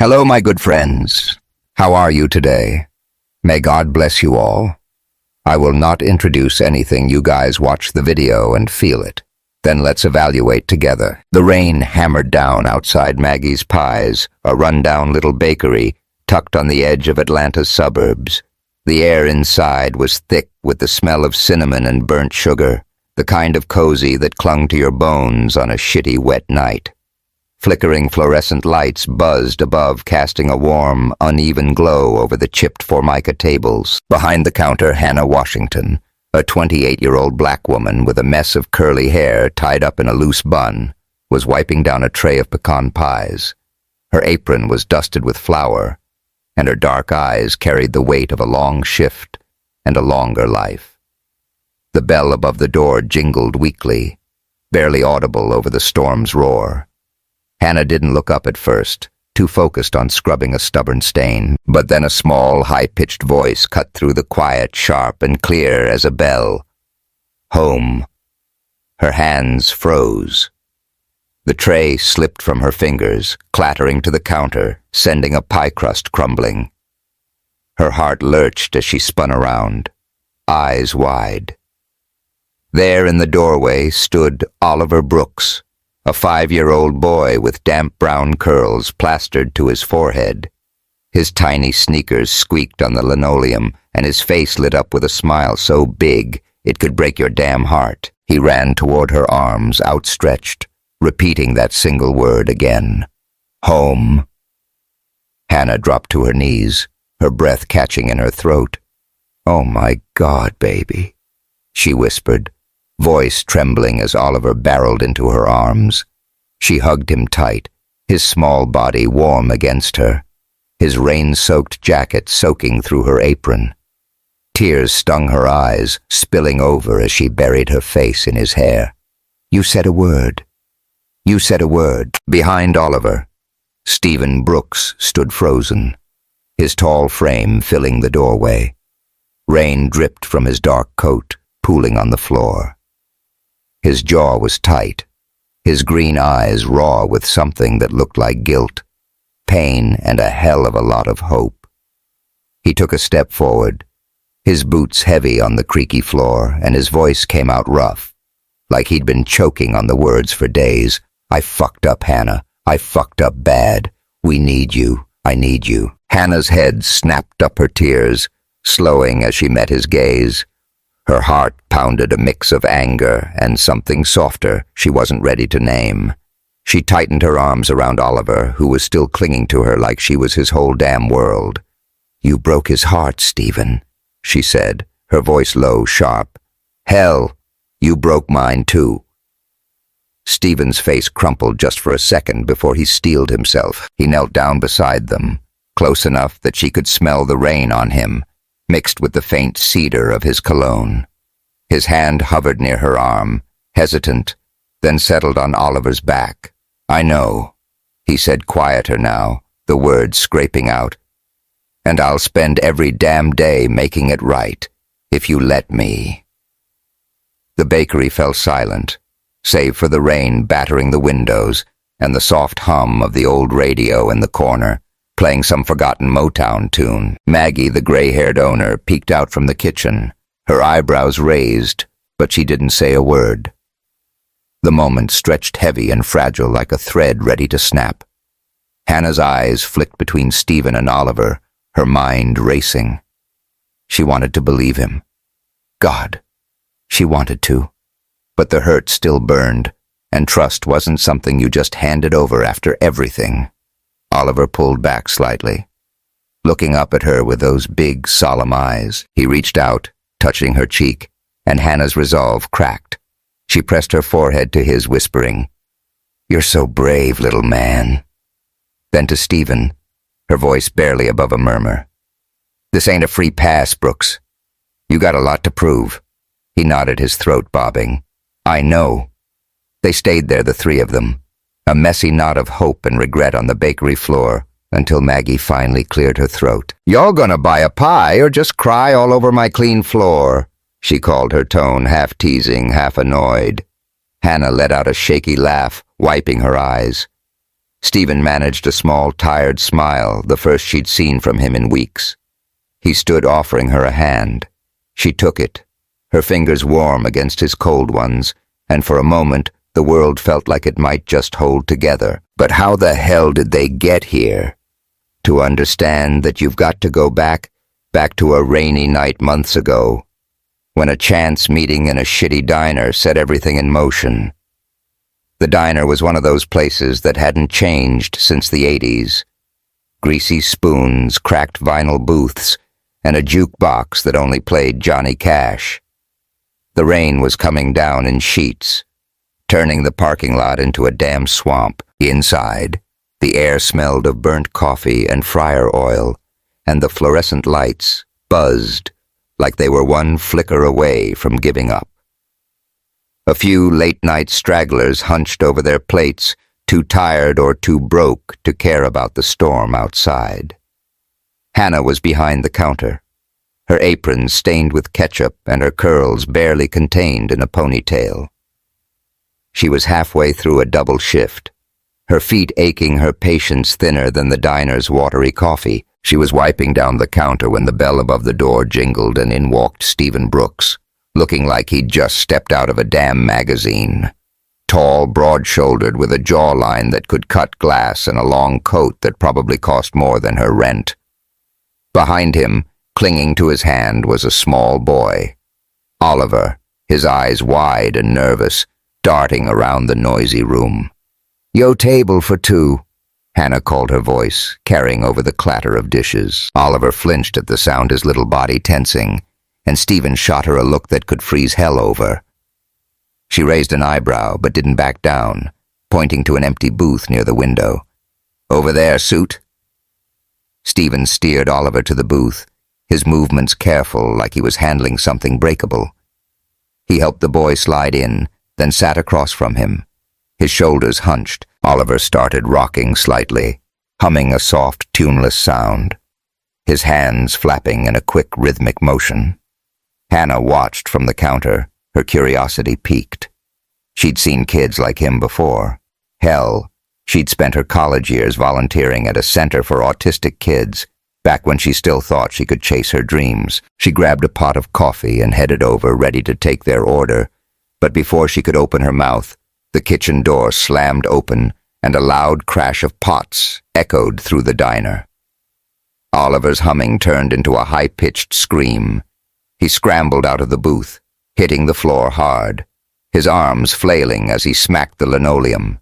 Hello, my good friends. How are you today? May God bless you all. I will not introduce anything. You guys watch the video and feel it. Then let's evaluate together. The rain hammered down outside Maggie's Pies, a rundown little bakery tucked on the edge of Atlanta's suburbs. The air inside was thick with the smell of cinnamon and burnt sugar, the kind of cozy that clung to your bones on a shitty wet night. Flickering fluorescent lights buzzed above, casting a warm, uneven glow over the chipped formica tables. Behind the counter, Hannah Washington, a 28-year-old black woman with a mess of curly hair tied up in a loose bun, was wiping down a tray of pecan pies. Her apron was dusted with flour, and her dark eyes carried the weight of a long shift and a longer life. The bell above the door jingled weakly, barely audible over the storm's roar. Hannah didn't look up at first, too focused on scrubbing a stubborn stain, but then a small, high-pitched voice cut through the quiet, sharp and clear as a bell. Home. Her hands froze. The tray slipped from her fingers, clattering to the counter, sending a pie crust crumbling. Her heart lurched as she spun around, eyes wide. There in the doorway stood Oliver Brooks, a 5-year-old boy with damp brown curls plastered to his forehead. His tiny sneakers squeaked on the linoleum, and his face lit up with a smile so big it could break your damn heart. He ran toward her, arms outstretched, repeating that single word again. Home. Hannah dropped to her knees, her breath catching in her throat. "Oh my God, baby," she whispered, voice trembling as Oliver barreled into her arms. She hugged him tight, his small body warm against her, his rain-soaked jacket soaking through her apron. Tears stung her eyes, spilling over as she buried her face in his hair. "You said a word. You said a word." Behind Oliver, Stephen Brooks stood frozen, his tall frame filling the doorway. Rain dripped from his dark coat, pooling on the floor. His jaw was tight, his green eyes raw with something that looked like guilt, pain, and a hell of a lot of hope. He took a step forward, his boots heavy on the creaky floor, and his voice came out rough, like he'd been choking on the words for days. "I fucked up, Hannah. I fucked up bad. We need you. I need you." Hannah's head snapped up her tears, slowing as she met his gaze. Her heart pounded a mix of anger and something softer she wasn't ready to name. She tightened her arms around Oliver, who was still clinging to her like she was his whole damn world. "You broke his heart, Stephen," she said, her voice low, sharp. "Hell, you broke mine too." Stephen's face crumpled just for a second before he steeled himself. He knelt down beside them, close enough that she could smell the rain on him, mixed with the faint cedar of his cologne. His hand hovered near her arm, hesitant, then settled on Oliver's back. "I know," he said, quieter now, the words scraping out. "And I'll spend every damn day making it right, if you let me." The bakery fell silent, save for the rain battering the windows and the soft hum of the old radio in the corner, playing some forgotten Motown tune. Maggie, the gray-haired owner, peeked out from the kitchen, her eyebrows raised, but she didn't say a word. The moment stretched heavy and fragile like a thread ready to snap. Hannah's eyes flicked between Stephen and Oliver, her mind racing. She wanted to believe him. God, she wanted to. But the hurt still burned, and trust wasn't something you just handed over after everything. Oliver pulled back slightly, looking up at her with those big, solemn eyes. He reached out, touching her cheek, and Hannah's resolve cracked. She pressed her forehead to his, whispering, "You're so brave, little man." Then to Stephen, her voice barely above a murmur. "This ain't a free pass, Brooks. You got a lot to prove." He nodded, his throat bobbing. "I know." They stayed there, the three of them, a messy knot of hope and regret on the bakery floor, until Maggie finally cleared her throat. "Y'all gonna buy a pie or just cry all over my clean floor?" she called, her tone half teasing, half annoyed. Hannah let out a shaky laugh, wiping her eyes. Stephen managed a small, tired smile, the first she'd seen from him in weeks. He stood offering her a hand. She took it, her fingers warm against his cold ones, and for a moment the world felt like it might just hold together. But how the hell did they get here? To understand that you've got to go back to a rainy night months ago, when a chance meeting in a shitty diner set everything in motion. The diner was one of those places that hadn't changed since the 80s. Greasy spoons, cracked vinyl booths, and a jukebox that only played Johnny Cash. The rain was coming down in sheets, turning the parking lot into a damn swamp. Inside, the air smelled of burnt coffee and fryer oil, and the fluorescent lights buzzed like they were one flicker away from giving up. A few late-night stragglers hunched over their plates, too tired or too broke to care about the storm outside. Hannah was behind the counter, her apron stained with ketchup and her curls barely contained in a ponytail. She was halfway through a double shift, her feet aching, her patience thinner than the diner's watery coffee. She was wiping down the counter when the bell above the door jingled and in walked Stephen Brooks, looking like he'd just stepped out of a damn magazine. Tall, broad-shouldered, with a jawline that could cut glass and a long coat that probably cost more than her rent. Behind him, clinging to his hand, was a small boy. Oliver, his eyes wide and nervous, darting around the noisy room. "Yo table for two," Hannah called her voice, carrying over the clatter of dishes. Oliver flinched at the sound, his little body tensing, and Stephen shot her a look that could freeze hell over. She raised an eyebrow, but didn't back down, pointing to an empty booth near the window. "Over there, suit." Stephen steered Oliver to the booth, his movements careful, like he was handling something breakable. He helped the boy slide in, then sat across from him. His shoulders hunched. Oliver started rocking slightly, humming a soft, tuneless sound, his hands flapping in a quick, rhythmic motion. Hannah watched from the counter, her curiosity piqued. She'd seen kids like him before. Hell, she'd spent her college years volunteering at a center for autistic kids, back when she still thought she could chase her dreams. She grabbed a pot of coffee and headed over, ready to take their order, but before she could open her mouth, the kitchen door slammed open and a loud crash of pots echoed through the diner. Oliver's humming turned into a high-pitched scream. He scrambled out of the booth, hitting the floor hard, his arms flailing as he smacked the linoleum.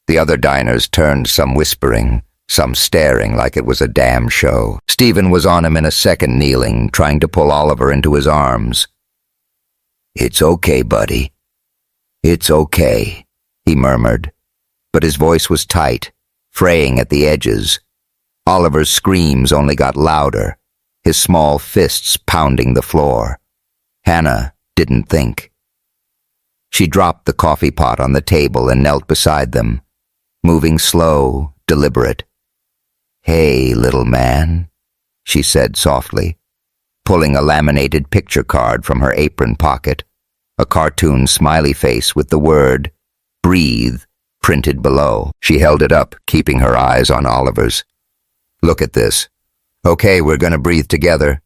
The other diners turned, some whispering, some staring like it was a damn show. Stephen was on him in a second, kneeling, trying to pull Oliver into his arms. "It's okay, buddy. It's okay," he murmured, but his voice was tight, fraying at the edges. Oliver's screams only got louder, his small fists pounding the floor. Hannah didn't think. She dropped the coffee pot on the table and knelt beside them, moving slow, deliberate. "Hey, little man," she said softly, pulling a laminated picture card from her apron pocket, a cartoon smiley face with the word "Breathe" printed below. She held it up, keeping her eyes on Oliver's. "Look at this. Okay, we're gonna breathe together."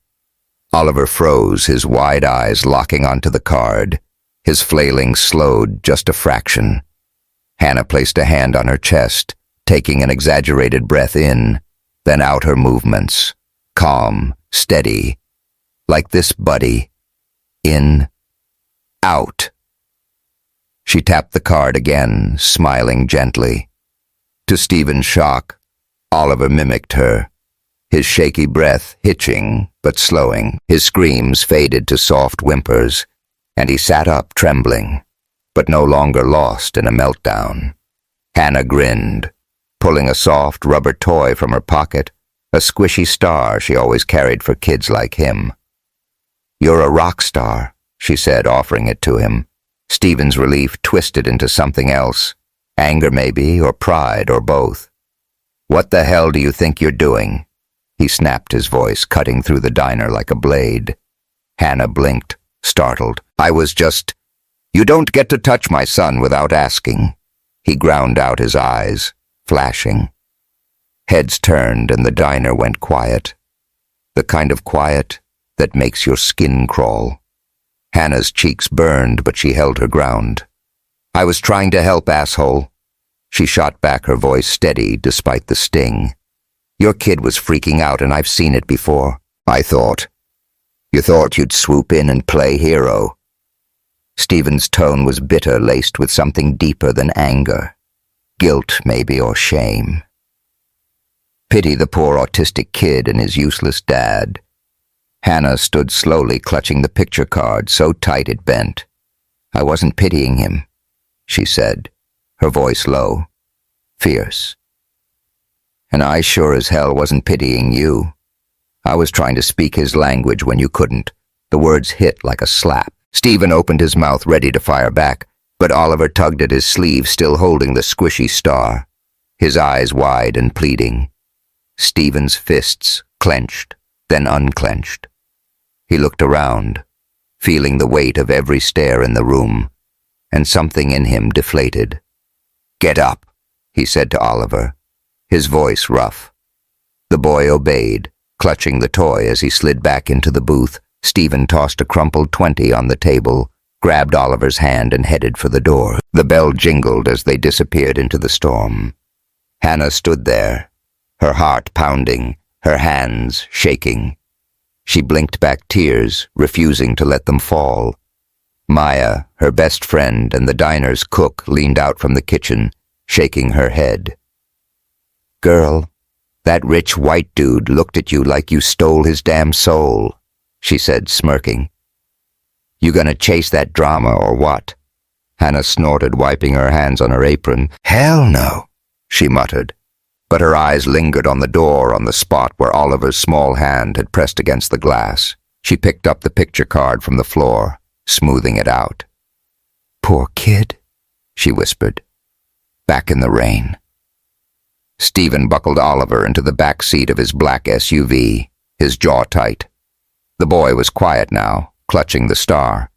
Oliver froze, his wide eyes locking onto the card. His flailing slowed just a fraction. Hannah placed a hand on her chest, taking an exaggerated breath in, then out her movements. Calm, steady. "Like this, buddy. In, out." She tapped the card again, smiling gently. To Stephen's shock, Oliver mimicked her, his shaky breath hitching but slowing. His screams faded to soft whimpers, and he sat up trembling, but no longer lost in a meltdown. Hannah grinned, pulling a soft rubber toy from her pocket, a squishy star she always carried for kids like him. "You're a rock star," she said, offering it to him. Stephen's relief twisted into something else, anger maybe, or pride, or both. "What the hell do you think you're doing?" He snapped, his voice cutting through the diner like a blade. Hannah blinked, startled. "I was just—" "You don't get to touch my son without asking." He ground out his eyes. flashing. Heads turned and the diner went quiet. The kind of quiet that makes your skin crawl. Hannah's cheeks burned, but she held her ground. "I was trying to help, asshole." She shot back, her voice steady despite the sting. "Your kid was freaking out and I've seen it before." "I thought. You thought you'd swoop in and play hero." Stephen's tone was bitter, laced with something deeper than anger. Guilt, maybe, or shame. Pity the poor autistic kid and his useless dad. Hannah stood slowly, clutching the picture card so tight it bent. "I wasn't pitying him," she said, her voice low, fierce. "And I sure as hell wasn't pitying you. I was trying to speak his language when you couldn't." The words hit like a slap. Stephen opened his mouth, ready to fire back, but Oliver tugged at his sleeve, still holding the squishy star, his eyes wide and pleading. Stephen's fists clenched, then unclenched. He looked around, feeling the weight of every stare in the room, and something in him deflated. "Get up," he said to Oliver, his voice rough. The boy obeyed, clutching the toy as he slid back into the booth. Stephen tossed a crumpled 20 on the table, grabbed Oliver's hand and headed for the door. The bell jingled as they disappeared into the storm. Hannah stood there, her heart pounding, her hands shaking. She blinked back tears, refusing to let them fall. Maya, her best friend and the diner's cook, leaned out from the kitchen, shaking her head. "Girl, that rich white dude looked at you like you stole his damn soul," she said, smirking. "You gonna chase that drama or what?" Hannah snorted, wiping her hands on her apron. "Hell no," she muttered, but her eyes lingered on the door, on the spot where Oliver's small hand had pressed against the glass. She picked up the picture card from the floor, smoothing it out. "Poor kid," she whispered. Back in the rain. Stephen buckled Oliver into the back seat of his black SUV, his jaw tight. The boy was quiet now, clutching the star,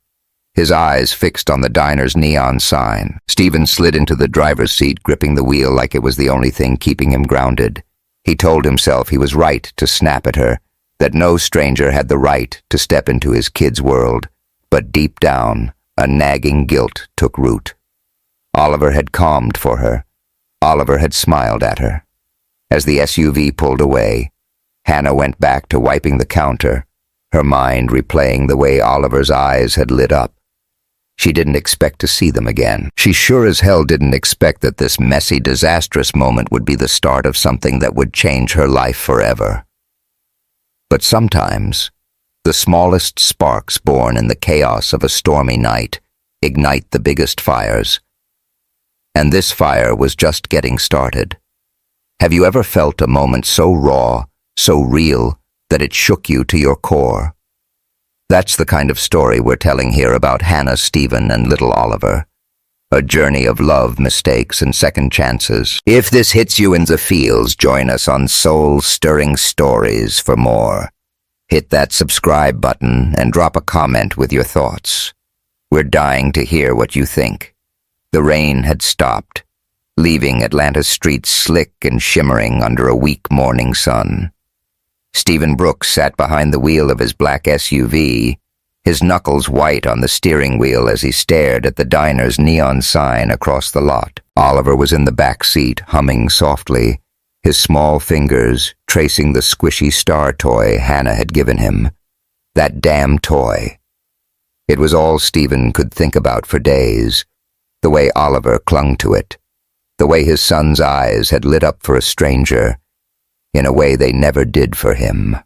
his eyes fixed on the diner's neon sign. Stephen slid into the driver's seat, gripping the wheel like it was the only thing keeping him grounded. He told himself he was right to snap at her, that no stranger had the right to step into his kid's world, but deep down, a nagging guilt took root. Oliver had calmed for her. Oliver had smiled at her. As the SUV pulled away, Hannah went back to wiping the counter, her mind replaying the way Oliver's eyes had lit up. She didn't expect to see them again. She sure as hell didn't expect that this messy, disastrous moment would be the start of something that would change her life forever. But sometimes, the smallest sparks born in the chaos of a stormy night ignite the biggest fires. And this fire was just getting started. Have you ever felt a moment so raw, so real, that it shook you to your core? That's the kind of story we're telling here about Hannah, Stephen, and little Oliver. A journey of love, mistakes, and second chances. If this hits you in the feels, join us on Soul-Stirring Stories for more. Hit that subscribe button and drop a comment with your thoughts. We're dying to hear what you think. The rain had stopped, leaving Atlanta's streets slick and shimmering under a weak morning sun. Stephen Brooks sat behind the wheel of his black SUV, his knuckles white on the steering wheel as he stared at the diner's neon sign across the lot. Oliver was in the back seat, humming softly, his small fingers tracing the squishy star toy Hannah had given him. That damn toy. It was all Stephen could think about for days. The way Oliver clung to it, the way his son's eyes had lit up for a stranger, in a way they never did for him.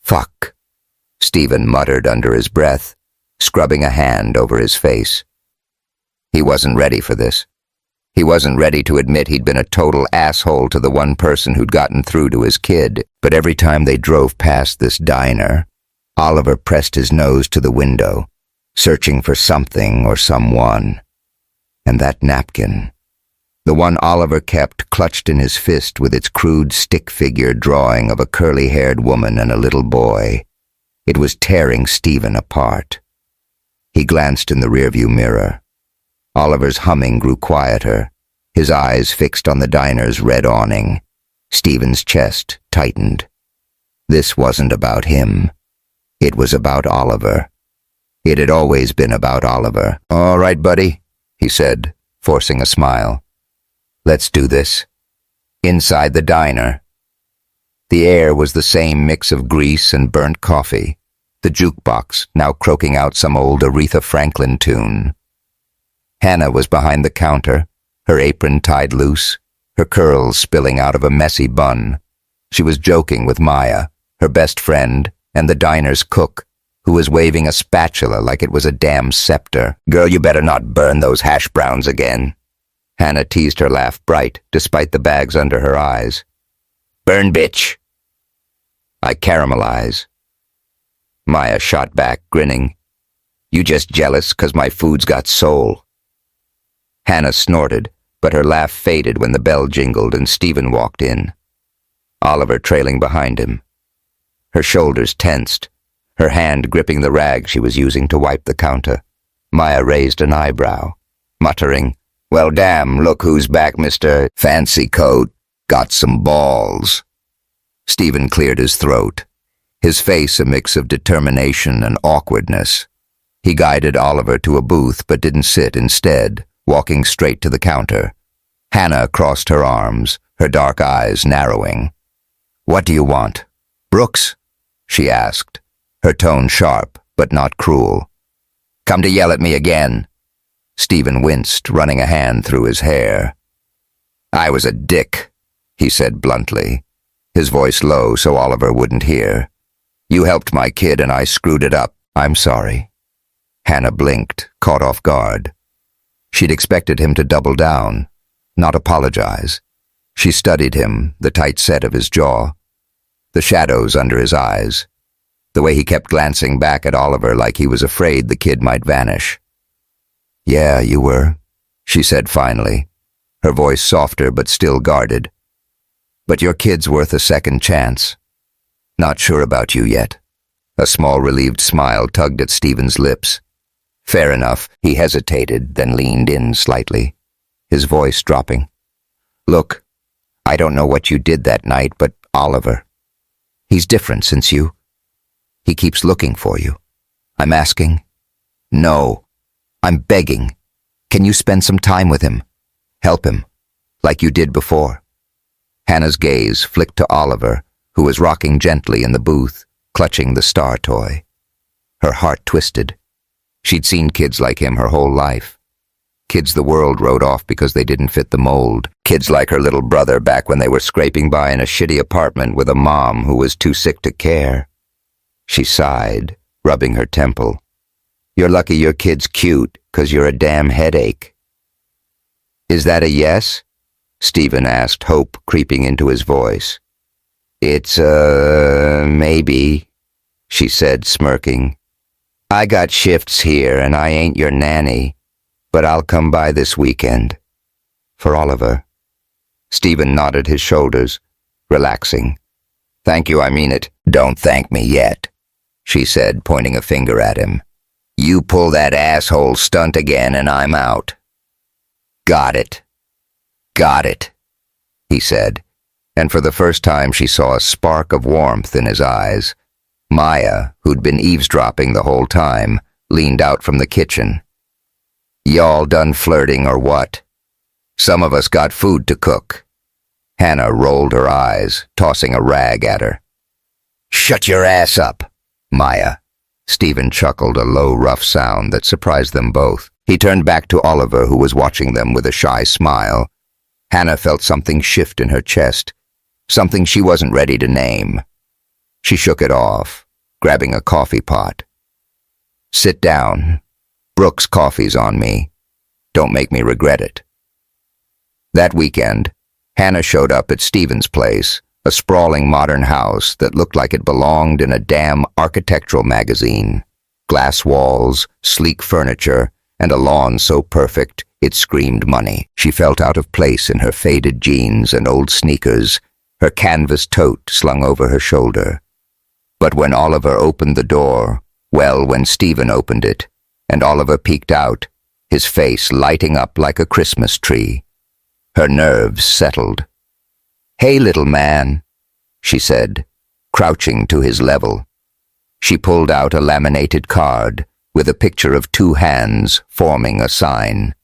"Fuck," Stephen muttered under his breath, scrubbing a hand over his face. He wasn't ready for this. He wasn't ready to admit he'd been a total asshole to the one person who'd gotten through to his kid. But every time they drove past this diner, Oliver pressed his nose to the window, searching for something or someone. And that napkin, the one Oliver kept clutched in his fist with its crude stick figure drawing of a curly-haired woman and a little boy, it was tearing Stephen apart. He glanced in the rearview mirror. Oliver's humming grew quieter, his eyes fixed on the diner's red awning. Stephen's chest tightened. This wasn't about him. It was about Oliver. It had always been about Oliver. "All right, buddy," he said, forcing a smile. "Let's do this." Inside the diner, the air was the same mix of grease and burnt coffee, the jukebox now croaking out some old Aretha Franklin tune. Hannah was behind the counter, her apron tied loose, her curls spilling out of a messy bun. She was joking with Maya, her best friend, and the diner's cook, who was waving a spatula like it was a damn scepter. "Girl, you better not burn those hash browns again." Hannah teased her laugh bright, despite the bags under her eyes. "Burn, bitch." "I caramelize." Maya shot back, grinning. "You just jealous 'cause my food's got soul." Hannah snorted, but her laugh faded when the bell jingled and Stephen walked in, Oliver trailing behind him. Her shoulders tensed, her hand gripping the rag she was using to wipe the counter. Maya raised an eyebrow, muttering, "Well, damn, look who's back, Mr. Fancy Coat. Got some balls." Stephen cleared his throat, his face a mix of determination and awkwardness. He guided Oliver to a booth but didn't sit instead, walking straight to the counter. Hannah crossed her arms, her dark eyes narrowing. "What do you want? Brooks?" she asked, her tone sharp but not cruel. "Come to yell at me again." Stephen winced, running a hand through his hair. "I was a dick," he said bluntly, his voice low so Oliver wouldn't hear. "You helped my kid and I screwed it up. I'm sorry." Hannah blinked, caught off guard. She'd expected him to double down, not apologize. She studied him, the tight set of his jaw, the shadows under his eyes, the way he kept glancing back at Oliver like he was afraid the kid might vanish. "Yeah, you were," she said finally, her voice softer but still guarded. "But your kid's worth a second chance. Not sure about you yet." A small relieved smile tugged at Stephen's lips. "Fair enough." He hesitated, then leaned in slightly, his voice dropping. "Look, I don't know what you did that night, but Oliver, he's different since you. He keeps looking for you. I'm asking. No, I'm begging. Can you spend some time with him? Help him, like you did before?" Hannah's gaze flicked to Oliver, who was rocking gently in the booth, clutching the star toy. Her heart twisted. She'd seen kids like him her whole life. Kids the world wrote off because they didn't fit the mold. Kids like her little brother back when they were scraping by in a shitty apartment with a mom who was too sick to care. She sighed, rubbing her temple. "You're lucky your kid's cute, 'cause you're a damn headache." "Is that a yes?" Stephen asked, hope creeping into his voice. "It's, maybe," she said, smirking. "I got shifts here and I ain't your nanny, but I'll come by this weekend." "For Oliver?" Stephen nodded his shoulders, relaxing. "Thank you, I mean it." "Don't thank me yet," she said, pointing a finger at him. "You pull that asshole stunt again and I'm out." "Got it. Got it," he said, and for the first time she saw a spark of warmth in his eyes. Maya, who'd been eavesdropping the whole time, leaned out from the kitchen. "Y'all done flirting or what? Some of us got food to cook." Hannah rolled her eyes, tossing a rag at her. "Shut your ass up, Maya." Stephen chuckled, a low, rough sound that surprised them both. He turned back to Oliver, who was watching them with a shy smile. Hannah felt something shift in her chest, something she wasn't ready to name. She shook it off, grabbing a coffee pot. "Sit down. Brooks' coffee's on me. Don't make me regret it." That weekend, Hannah showed up at Stephen's place, a sprawling modern house that looked like it belonged in a damn architectural magazine. Glass walls, sleek furniture, and a lawn so perfect it screamed money. She felt out of place in her faded jeans and old sneakers, her canvas tote slung over her shoulder. But when Oliver opened the door, well, when Stephen opened it, and Oliver peeked out, his face lighting up like a Christmas tree, Her nerves settled. "Hey, little man," she said, crouching to his level. She pulled out a laminated card with a picture of two hands forming a sign.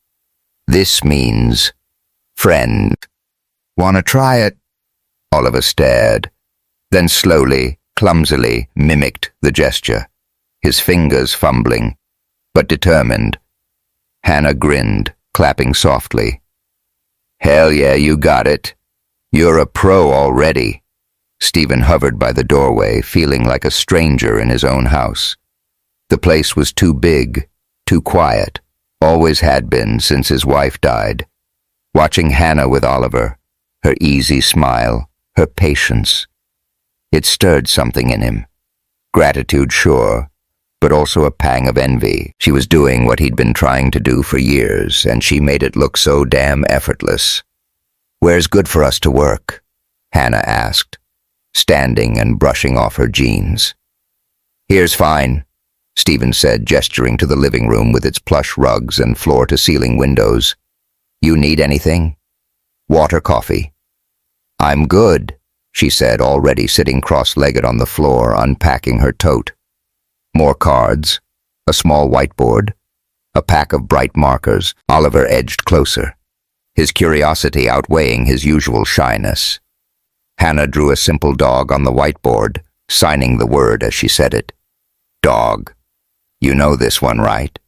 "This means friend. Wanna try it?" Oliver stared, then slowly, clumsily mimicked the gesture, his fingers fumbling, but determined. Hannah grinned, clapping softly. "Hell yeah, you got it. You're a pro already." Stephen hovered by the doorway, feeling like a stranger in his own house. The place was too big, too quiet, always had been since his wife died. Watching Hannah with Oliver, her easy smile, her patience, it stirred something in him. Gratitude, sure, but also a pang of envy. She was doing what he'd been trying to do for years, and she made it look so damn effortless. "Where's good for us to work?" Hannah asked, standing and brushing off her jeans. "Here's fine," Stephen said, gesturing to the living room with its plush rugs and floor-to-ceiling windows. "You need anything? Water, coffee?" "I'm good," she said, already sitting cross-legged on the floor, unpacking her tote. More cards, a small whiteboard, a pack of bright markers. Oliver edged closer, his curiosity outweighing his usual shyness. Hannah drew a simple dog on the whiteboard, signing the word as she said it. "Dog. You know this one, right?"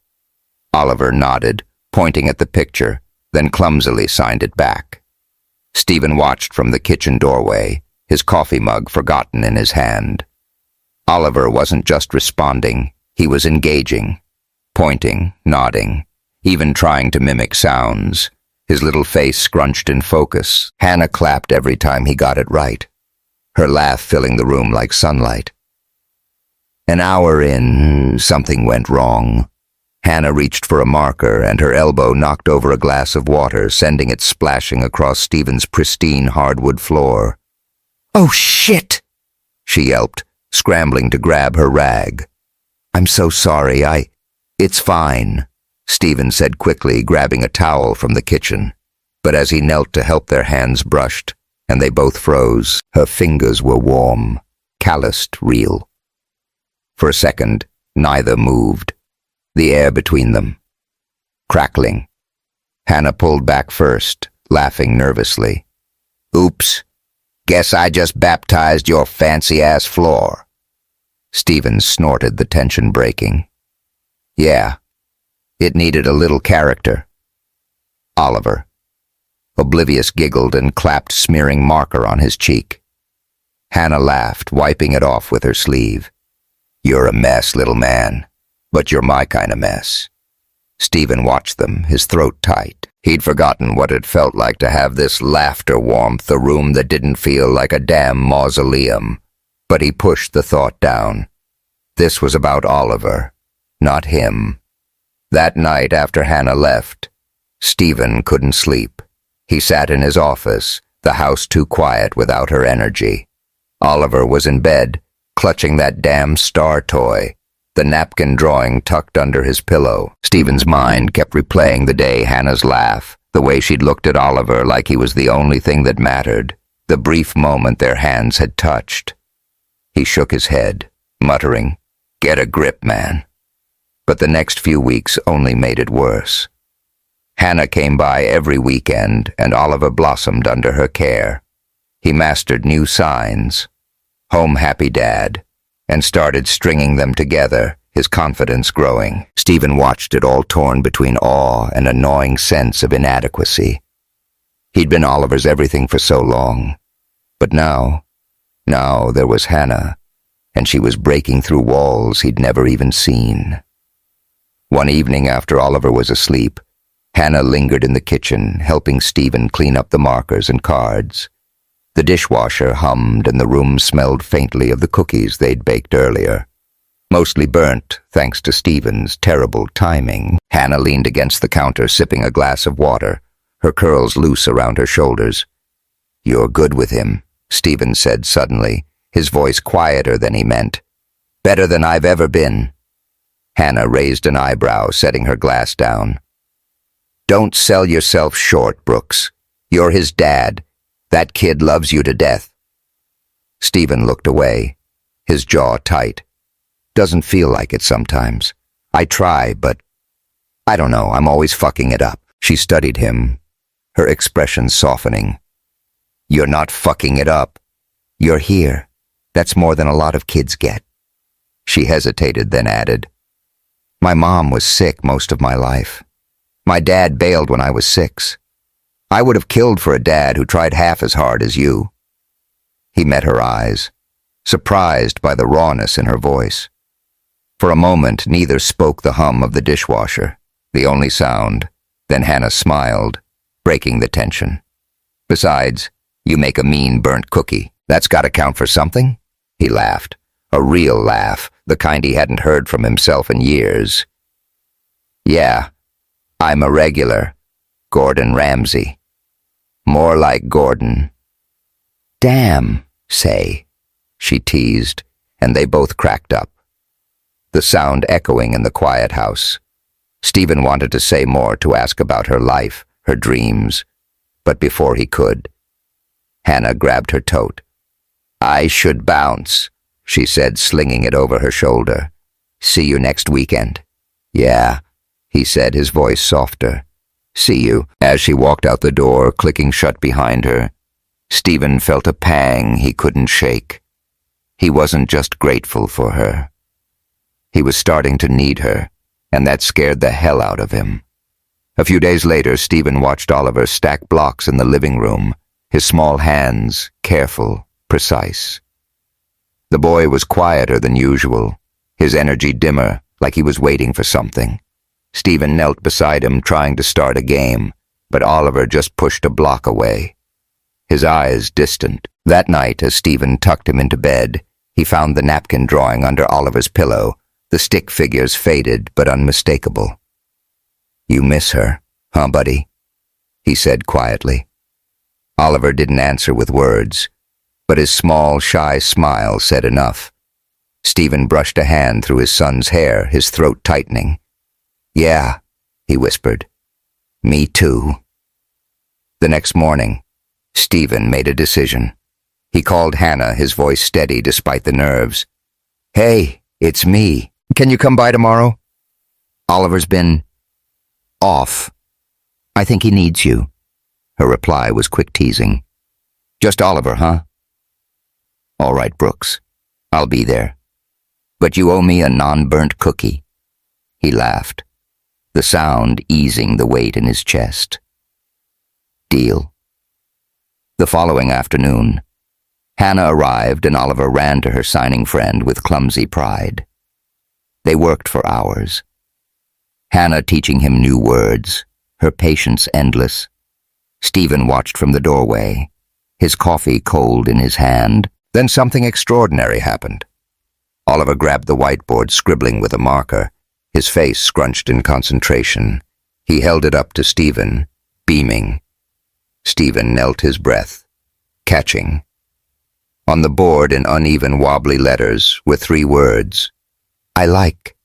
Oliver nodded, pointing at the picture, then clumsily signed it back. Stephen watched from the kitchen doorway, his coffee mug forgotten in his hand. Oliver wasn't just responding, he was engaging, pointing, nodding, even trying to mimic sounds, his little face scrunched in focus. Hannah clapped every time he got it right, her laugh filling the room like sunlight. An hour in, something went wrong. Hannah reached for a marker, and her elbow knocked over a glass of water, sending it splashing across Stephen's pristine hardwood floor. "Oh, shit!" she yelped, scrambling to grab her rag. "I'm so sorry, It's fine," Stephen said quickly, grabbing a towel from the kitchen. But as he knelt to help, their hands brushed, and they both froze. Her fingers were warm, calloused, real. For a second, neither moved, the air between them crackling. Hannah pulled back first, laughing nervously. "Oops. Guess I just baptized your fancy-ass floor." Stephen snorted, the tension breaking. "Yeah, it needed a little character." Oliver, oblivious, giggled and clapped, smearing marker on his cheek. Hannah laughed, wiping it off with her sleeve. "You're a mess, little man, but you're my kind of mess." Stephen watched them, his throat tight. He'd forgotten what it felt like to have this laughter warmth, a room that didn't feel like a damn mausoleum. But he pushed the thought down. This was about Oliver, not him. That night after Hannah left, Stephen couldn't sleep. He sat in his office, the house too quiet without her energy. Oliver was in bed, clutching that damn star toy, the napkin drawing tucked under his pillow. Stephen's mind kept replaying the day, Hannah's laugh, the way she'd looked at Oliver like he was the only thing that mattered, the brief moment their hands had touched. He shook his head, muttering, "Get a grip, man." But the next few weeks only made it worse. Hannah came by every weekend, and Oliver blossomed under her care. He mastered new signs, home happy dad, and started stringing them together, his confidence growing. Stephen watched it all, torn between awe and a gnawing sense of inadequacy. He'd been Oliver's everything for so long. But now there was Hannah, and she was breaking through walls he'd never even seen. One evening after Oliver was asleep, Hannah lingered in the kitchen, helping Stephen clean up the markers and cards. The dishwasher hummed and the room smelled faintly of the cookies they'd baked earlier. Mostly burnt, thanks to Stephen's terrible timing. Hannah leaned against the counter, sipping a glass of water, her curls loose around her shoulders. "You're good with him," Stephen said suddenly, his voice quieter than he meant. "Better than I've ever been." Hannah raised an eyebrow, setting her glass down. "Don't sell yourself short, Brooks. You're his dad. That kid loves you to death. Stephen looked away, his jaw tight. Doesn't feel like it sometimes. I try, but I don't know, I'm always fucking it up. She studied him, her expression softening. You're not fucking it up. You're here. That's more than a lot of kids get. She hesitated, then added, My mom was sick most of my life. My dad bailed when I was 6. I would have killed for a dad who tried half as hard as you. He met her eyes, surprised by the rawness in her voice. For a moment, neither spoke the hum of the dishwasher, the only sound. Then Hannah smiled, breaking the tension. Besides, you make a mean burnt cookie. That's gotta count for something? He laughed, a real laugh, the kind he hadn't heard from himself in years. Yeah, I'm a regular, Gordon Ramsay. More like Gordon. Damn, say, she teased, and they both cracked up. The sound echoing in the quiet house. Stephen wanted to say more, to ask about her life, her dreams, but before he could, Hannah grabbed her tote. I should bounce, she said, slinging it over her shoulder. See you next weekend. Yeah, he said, his voice softer. See you. As she walked out the door, clicking shut behind her, Stephen felt a pang he couldn't shake. He wasn't just grateful for her. He was starting to need her, and that scared the hell out of him. A few days later, Stephen watched Oliver stack blocks in the living room, his small hands careful, precise. The boy was quieter than usual, his energy dimmer, like he was waiting for something. Stephen knelt beside him, trying to start a game, but Oliver just pushed a block away, his eyes distant. That night, as Stephen tucked him into bed, he found the napkin drawing under Oliver's pillow, the stick figures faded but unmistakable. You miss her, huh, buddy? He said quietly. Oliver didn't answer with words, but his small, shy smile said enough. Stephen brushed a hand through his son's hair, his throat tightening. Yeah, he whispered. Me too. The next morning, Stephen made a decision. He called Hannah, his voice steady despite the nerves. Hey, it's me. Can you come by tomorrow? Oliver's been off. I think he needs you. Her reply was quick teasing. Just Oliver, huh? All right, Brooks. I'll be there. But you owe me a non-burnt cookie. He laughed, the sound easing the weight in his chest. Deal. The following afternoon, Hannah arrived and Oliver ran to her signing friend with clumsy pride. They worked for hours. Hannah teaching him new words, her patience endless. Stephen watched from the doorway, his coffee cold in his hand. Then something extraordinary happened. Oliver grabbed the whiteboard, scribbling with a marker, his face scrunched in concentration. He held it up to Stephen, beaming. Stephen knelt, his breath, catching. On the board, in uneven, wobbly letters, were 3 words. I like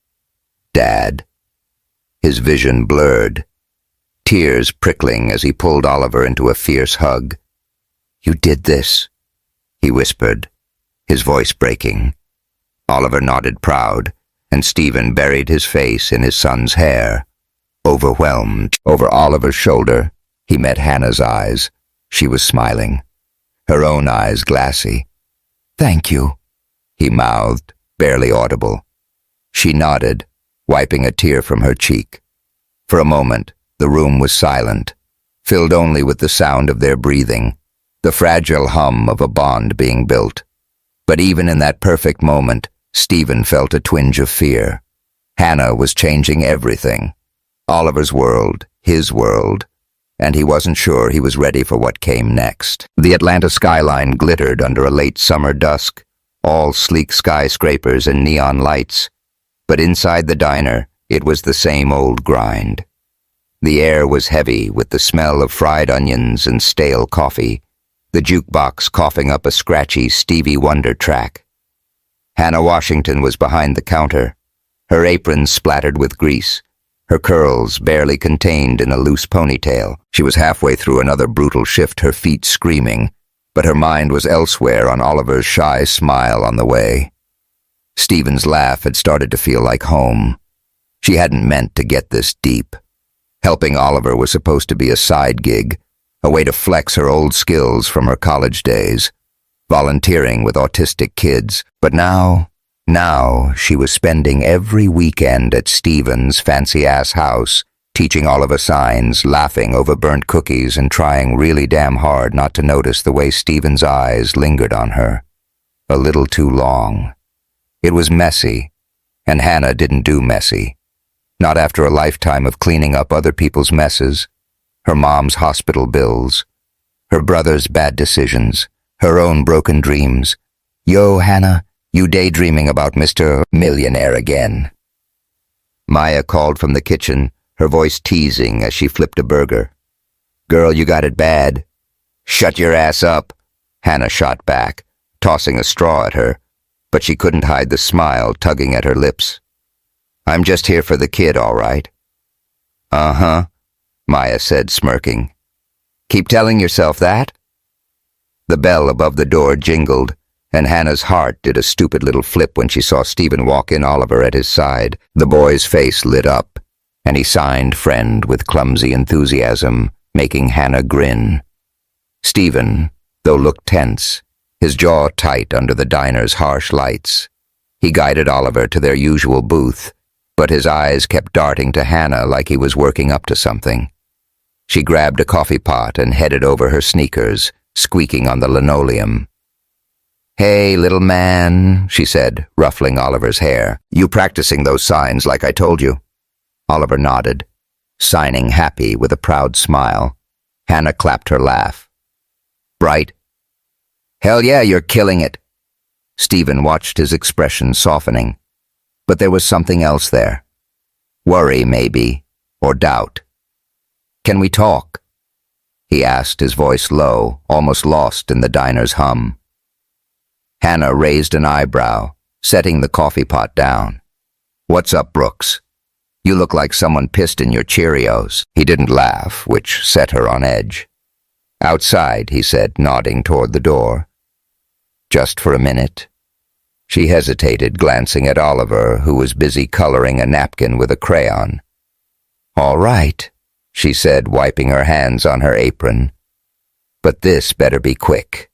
Dad. His vision blurred, tears prickling as he pulled Oliver into a fierce hug. You did this, he whispered, his voice breaking. Oliver nodded proud, and Stephen buried his face in his son's hair, overwhelmed. Over Oliver's shoulder, he met Hannah's eyes. She was smiling, her own eyes glassy. Thank you, he mouthed, barely audible. She nodded, wiping a tear from her cheek. For a moment, the room was silent, filled only with the sound of their breathing, the fragile hum of a bond being built. But even in that perfect moment, Stephen felt a twinge of fear. Hannah was changing everything. Oliver's world, his world, and he wasn't sure he was ready for what came next. The Atlanta skyline glittered under a late summer dusk, all sleek skyscrapers and neon lights. But inside the diner, it was the same old grind. The air was heavy with the smell of fried onions and stale coffee, the jukebox coughing up a scratchy Stevie Wonder track. Hannah Washington was behind the counter, her apron splattered with grease, her curls barely contained in a loose ponytail. She was halfway through another brutal shift, her feet screaming, but her mind was elsewhere on Oliver's shy smile on the way. Stephen's laugh had started to feel like home. She hadn't meant to get this deep. Helping Oliver was supposed to be a side gig, a way to flex her old skills from her college days, volunteering with autistic kids. But now she was spending every weekend at Stephen's fancy-ass house, teaching Oliver signs, laughing over burnt cookies, and trying really damn hard not to notice the way Stephen's eyes lingered on her. A little too long. It was messy, and Hannah didn't do messy. Not after a lifetime of cleaning up other people's messes, her mom's hospital bills, her brother's bad decisions, her own broken dreams. Yo, Hannah, you daydreaming about Mr. Millionaire again? Maya called from the kitchen, her voice teasing as she flipped a burger. Girl, you got it bad. Shut your ass up, Hannah shot back, tossing a straw at her, but she couldn't hide the smile tugging at her lips. I'm just here for the kid, all right? Uh-huh, Maya said, smirking. Keep telling yourself that? The bell above the door jingled, and Hannah's heart did a stupid little flip when she saw Stephen walk in, Oliver at his side. The boy's face lit up, and he signed friend with clumsy enthusiasm, making Hannah grin. Stephen, though, looked tense, his jaw tight under the diner's harsh lights. He guided Oliver to their usual booth, but his eyes kept darting to Hannah like he was working up to something. She grabbed a coffee pot and headed over her sneakers, squeaking on the linoleum. Hey, little man, she said, ruffling Oliver's hair. You practicing those signs like I told you? Oliver nodded, signing happy with a proud smile. Hannah clapped her laugh. Bright? Hell yeah, you're killing it. Stephen watched his expression softening. But there was something else there. Worry, maybe, or doubt. Can we talk? He asked, his voice low, almost lost in the diner's hum. Hannah raised an eyebrow, setting the coffee pot down. What's up, Brooks? You look like someone pissed in your Cheerios. He didn't laugh, which set her on edge. Outside, he said, nodding toward the door. Just for a minute. She hesitated, glancing at Oliver, who was busy coloring a napkin with a crayon. All right, she said, wiping her hands on her apron. But this better be quick.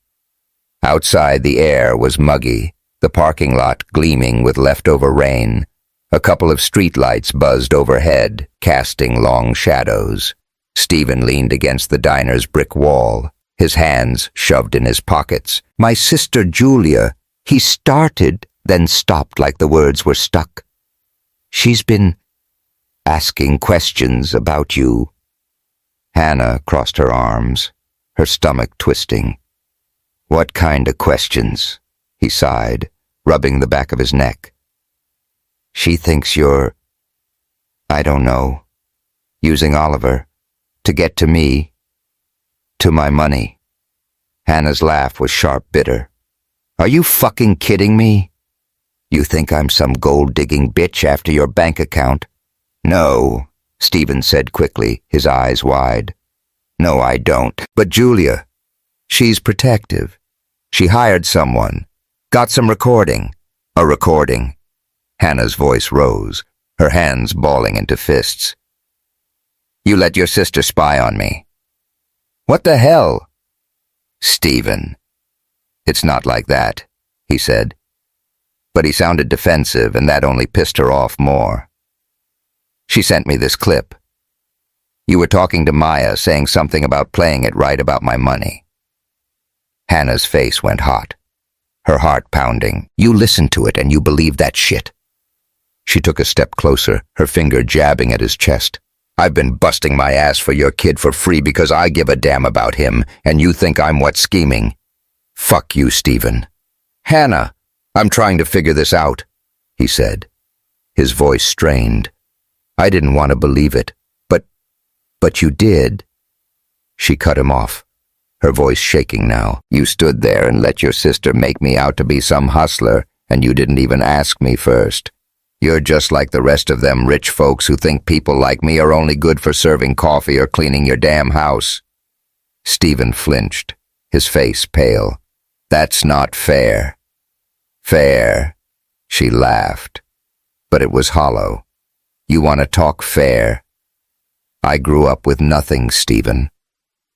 Outside, the air was muggy, the parking lot gleaming with leftover rain. A couple of streetlights buzzed overhead, casting long shadows. Stephen leaned against the diner's brick wall, his hands shoved in his pockets. My sister Julia, he started, then stopped like the words were stuck. She's been asking questions about you. Hannah crossed her arms, her stomach twisting. What kind of questions? He sighed, rubbing the back of his neck. She thinks you're, I don't know, using Oliver to get to me, to my money. Hannah's laugh was sharp, bitter. Are you fucking kidding me? You think I'm some gold-digging bitch after your bank account? No, Stephen said quickly, his eyes wide. No, I don't. But Julia, she's protective. She hired someone, got some recording. A recording. Hannah's voice rose, her hands balling into fists. You let your sister spy on me. What the hell? Stephen. It's not like that, he said. But he sounded defensive, and that only pissed her off more. She sent me this clip. You were talking to Maya, saying something about playing it right about my money. Hannah's face went hot, her heart pounding. You listened to it and you believed that shit. She took a step closer, her finger jabbing at his chest. I've been busting my ass for your kid for free because I give a damn about him, and you think I'm what, scheming? Fuck you, Stephen. Hannah, I'm trying to figure this out, he said, his voice strained. I didn't want to believe it, but you did. She cut him off, her voice shaking now. You stood there and let your sister make me out to be some hustler, and you didn't even ask me first. You're just like the rest of them rich folks who think people like me are only good for serving coffee or cleaning your damn house. Stephen flinched, his face pale. That's not fair. Fair. She laughed. But it was hollow. You want to talk fair? I grew up with nothing, Stephen.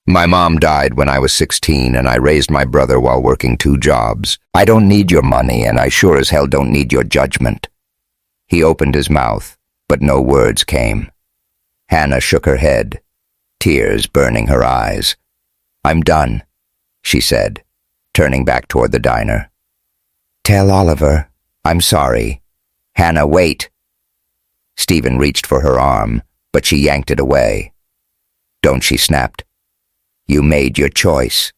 My mom died when I was 16 and I raised my brother while working 2 jobs. I don't need your money and I sure as hell don't need your judgment. He opened his mouth, but no words came. Hannah shook her head, tears burning her eyes. I'm done, she said, turning back toward the diner. Tell Oliver, I'm sorry. Hannah, wait. Stephen reached for her arm, but she yanked it away. Don't, she snapped. You made your choice.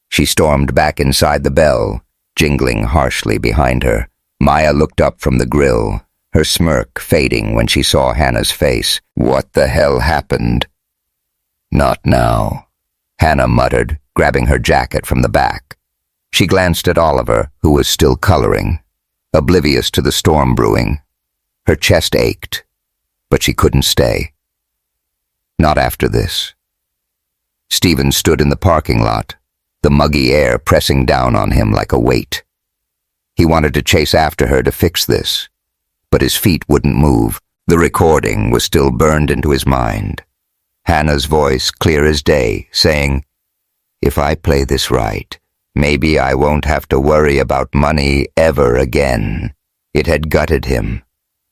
She stormed back inside the bell, jingling harshly behind her. Maya looked up from the grill, her smirk fading when she saw Hannah's face. What the hell happened? Not now, Hannah muttered, grabbing her jacket from the back. She glanced at Oliver, who was still coloring, oblivious to the storm brewing. Her chest ached, but she couldn't stay. Not after this. Stephen stood in the parking lot, the muggy air pressing down on him like a weight. He wanted to chase after her to fix this, but his feet wouldn't move. The recording was still burned into his mind. Hannah's voice, clear as day, saying, If I play this right, maybe I won't have to worry about money ever again. It had gutted him,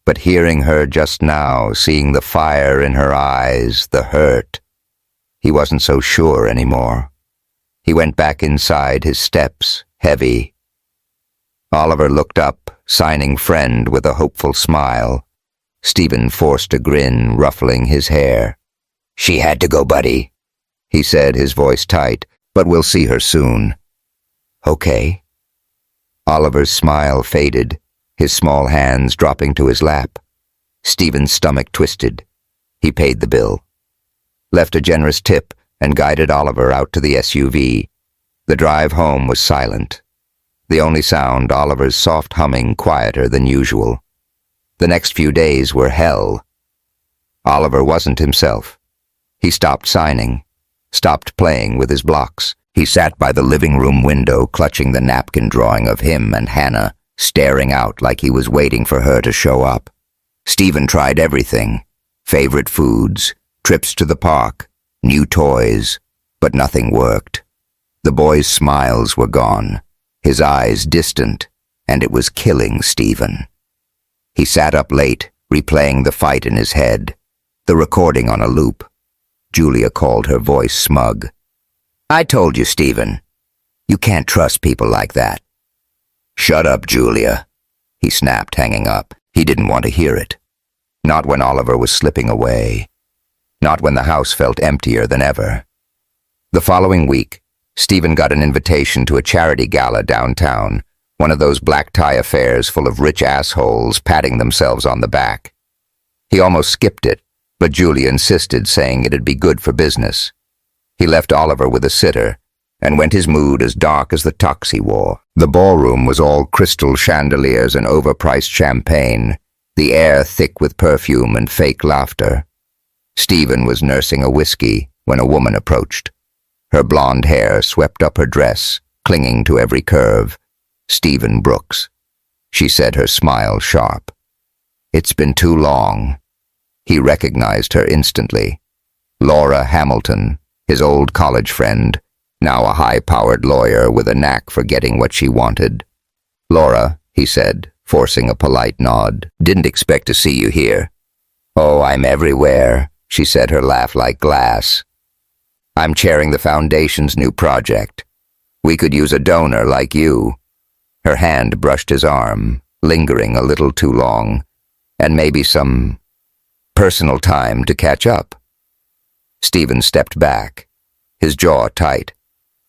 but hearing her just now, seeing the fire in her eyes, the hurt, he wasn't so sure anymore. He went back inside, his steps heavy. Oliver looked up, signing friend with a hopeful smile. Stephen forced a grin, ruffling his hair. She had to go, buddy, he said, his voice tight, but we'll see her soon. Okay. Oliver's smile faded, his small hands dropping to his lap. Stephen's stomach twisted. He paid the bill, left a generous tip, and guided Oliver out to the SUV. The drive home was silent. The only sound, Oliver's soft humming, quieter than usual. The next few days were hell. Oliver wasn't himself. He stopped signing, stopped playing with his blocks. He sat by the living room window, clutching the napkin drawing of him and Hannah, staring out like he was waiting for her to show up. Stephen tried everything. Favorite foods, trips to the park, new toys, but nothing worked. The boy's smiles were gone, his eyes distant, and it was killing Stephen. He sat up late, replaying the fight in his head, the recording on a loop. Julia called, her voice smug. I told you, Stephen. You can't trust people like that. Shut up, Julia, he snapped, hanging up. He didn't want to hear it. Not when Oliver was slipping away. Not when the house felt emptier than ever. The following week, Stephen got an invitation to a charity gala downtown, one of those black tie affairs full of rich assholes patting themselves on the back. He almost skipped it, but Julia insisted, saying it'd be good for business. He left Oliver with a sitter, and went his mood as dark as the tux he wore. The ballroom was all crystal chandeliers and overpriced champagne, the air thick with perfume and fake laughter. Stephen was nursing a whiskey when a woman approached. Her blonde hair swept up her dress, clinging to every curve. Stephen Brooks. She said, her smile sharp. It's been too long. He recognized her instantly. Laura Hamilton, his old college friend, now a high-powered lawyer with a knack for getting what she wanted. Laura, he said, forcing a polite nod, didn't expect to see you here. Oh, I'm everywhere, she said, her laugh like glass. I'm chairing the foundation's new project. We could use a donor like you. Her hand brushed his arm, lingering a little too long, and maybe some personal time to catch up. Stephen stepped back, his jaw tight.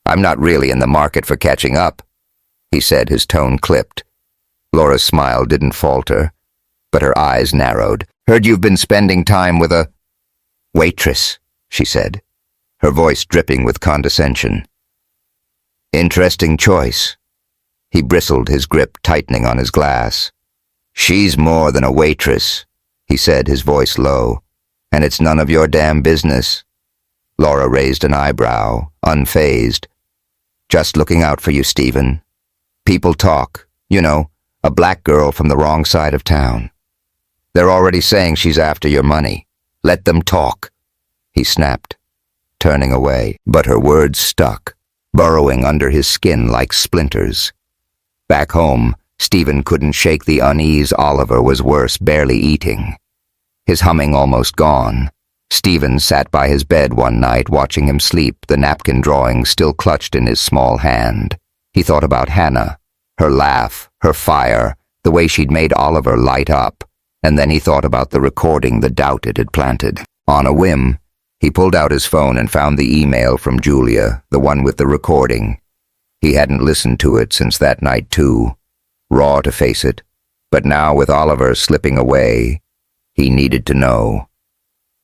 I'm not really in the market for catching up, he said, his tone clipped. Laura's smile didn't falter, but her eyes narrowed. Heard you've been spending time with a waitress, she said, her voice dripping with condescension. Interesting choice. He bristled, his grip tightening on his glass. "She's more than a waitress," he said, his voice low, "and it's none of your damn business." Laura raised an eyebrow, unfazed. "Just looking out for you, Stephen. People talk, you know, a black girl from the wrong side of town. They're already saying she's after your money. Let them talk," he snapped, turning away. But her words stuck, burrowing under his skin like splinters. Back home, Stephen couldn't shake the unease. Oliver was worse, barely eating. His humming almost gone. Stephen sat by his bed one night watching him sleep, the napkin drawing still clutched in his small hand. He thought about Hannah, her laugh, her fire, the way she'd made Oliver light up, and then he thought about the recording, the doubt it had planted. On a whim, he pulled out his phone and found the email from Julia, the one with the recording. He hadn't listened to it since that night too. Raw to face it, but now with Oliver slipping away, he needed to know.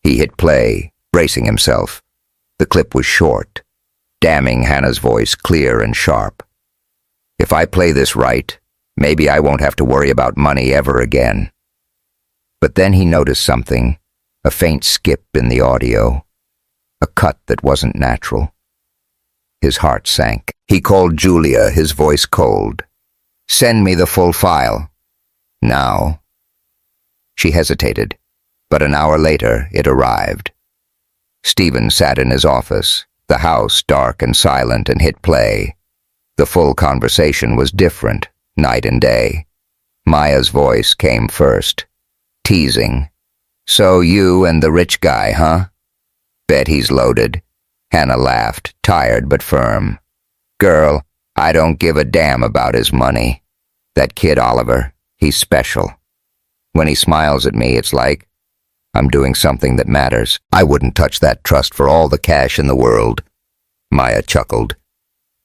He hit play, bracing himself. The clip was short, damning Hannah's voice clear and sharp. "If I play this right, maybe I won't have to worry about money ever again." But then he noticed something, a faint skip in the audio, a cut that wasn't natural. His heart sank. He called Julia, his voice cold. "Send me the full file. Now." She hesitated, but an hour later it arrived. Stephen sat in his office, the house dark and silent, and hit play. The full conversation was different, night and day. Maya's voice came first, teasing. "So you and the rich guy, huh? Bet he's loaded." Hannah laughed, tired but firm. "Girl, I don't give a damn about his money. That kid Oliver, he's special. When he smiles at me, it's like I'm doing something that matters. I wouldn't touch that trust for all the cash in the world." Maya chuckled.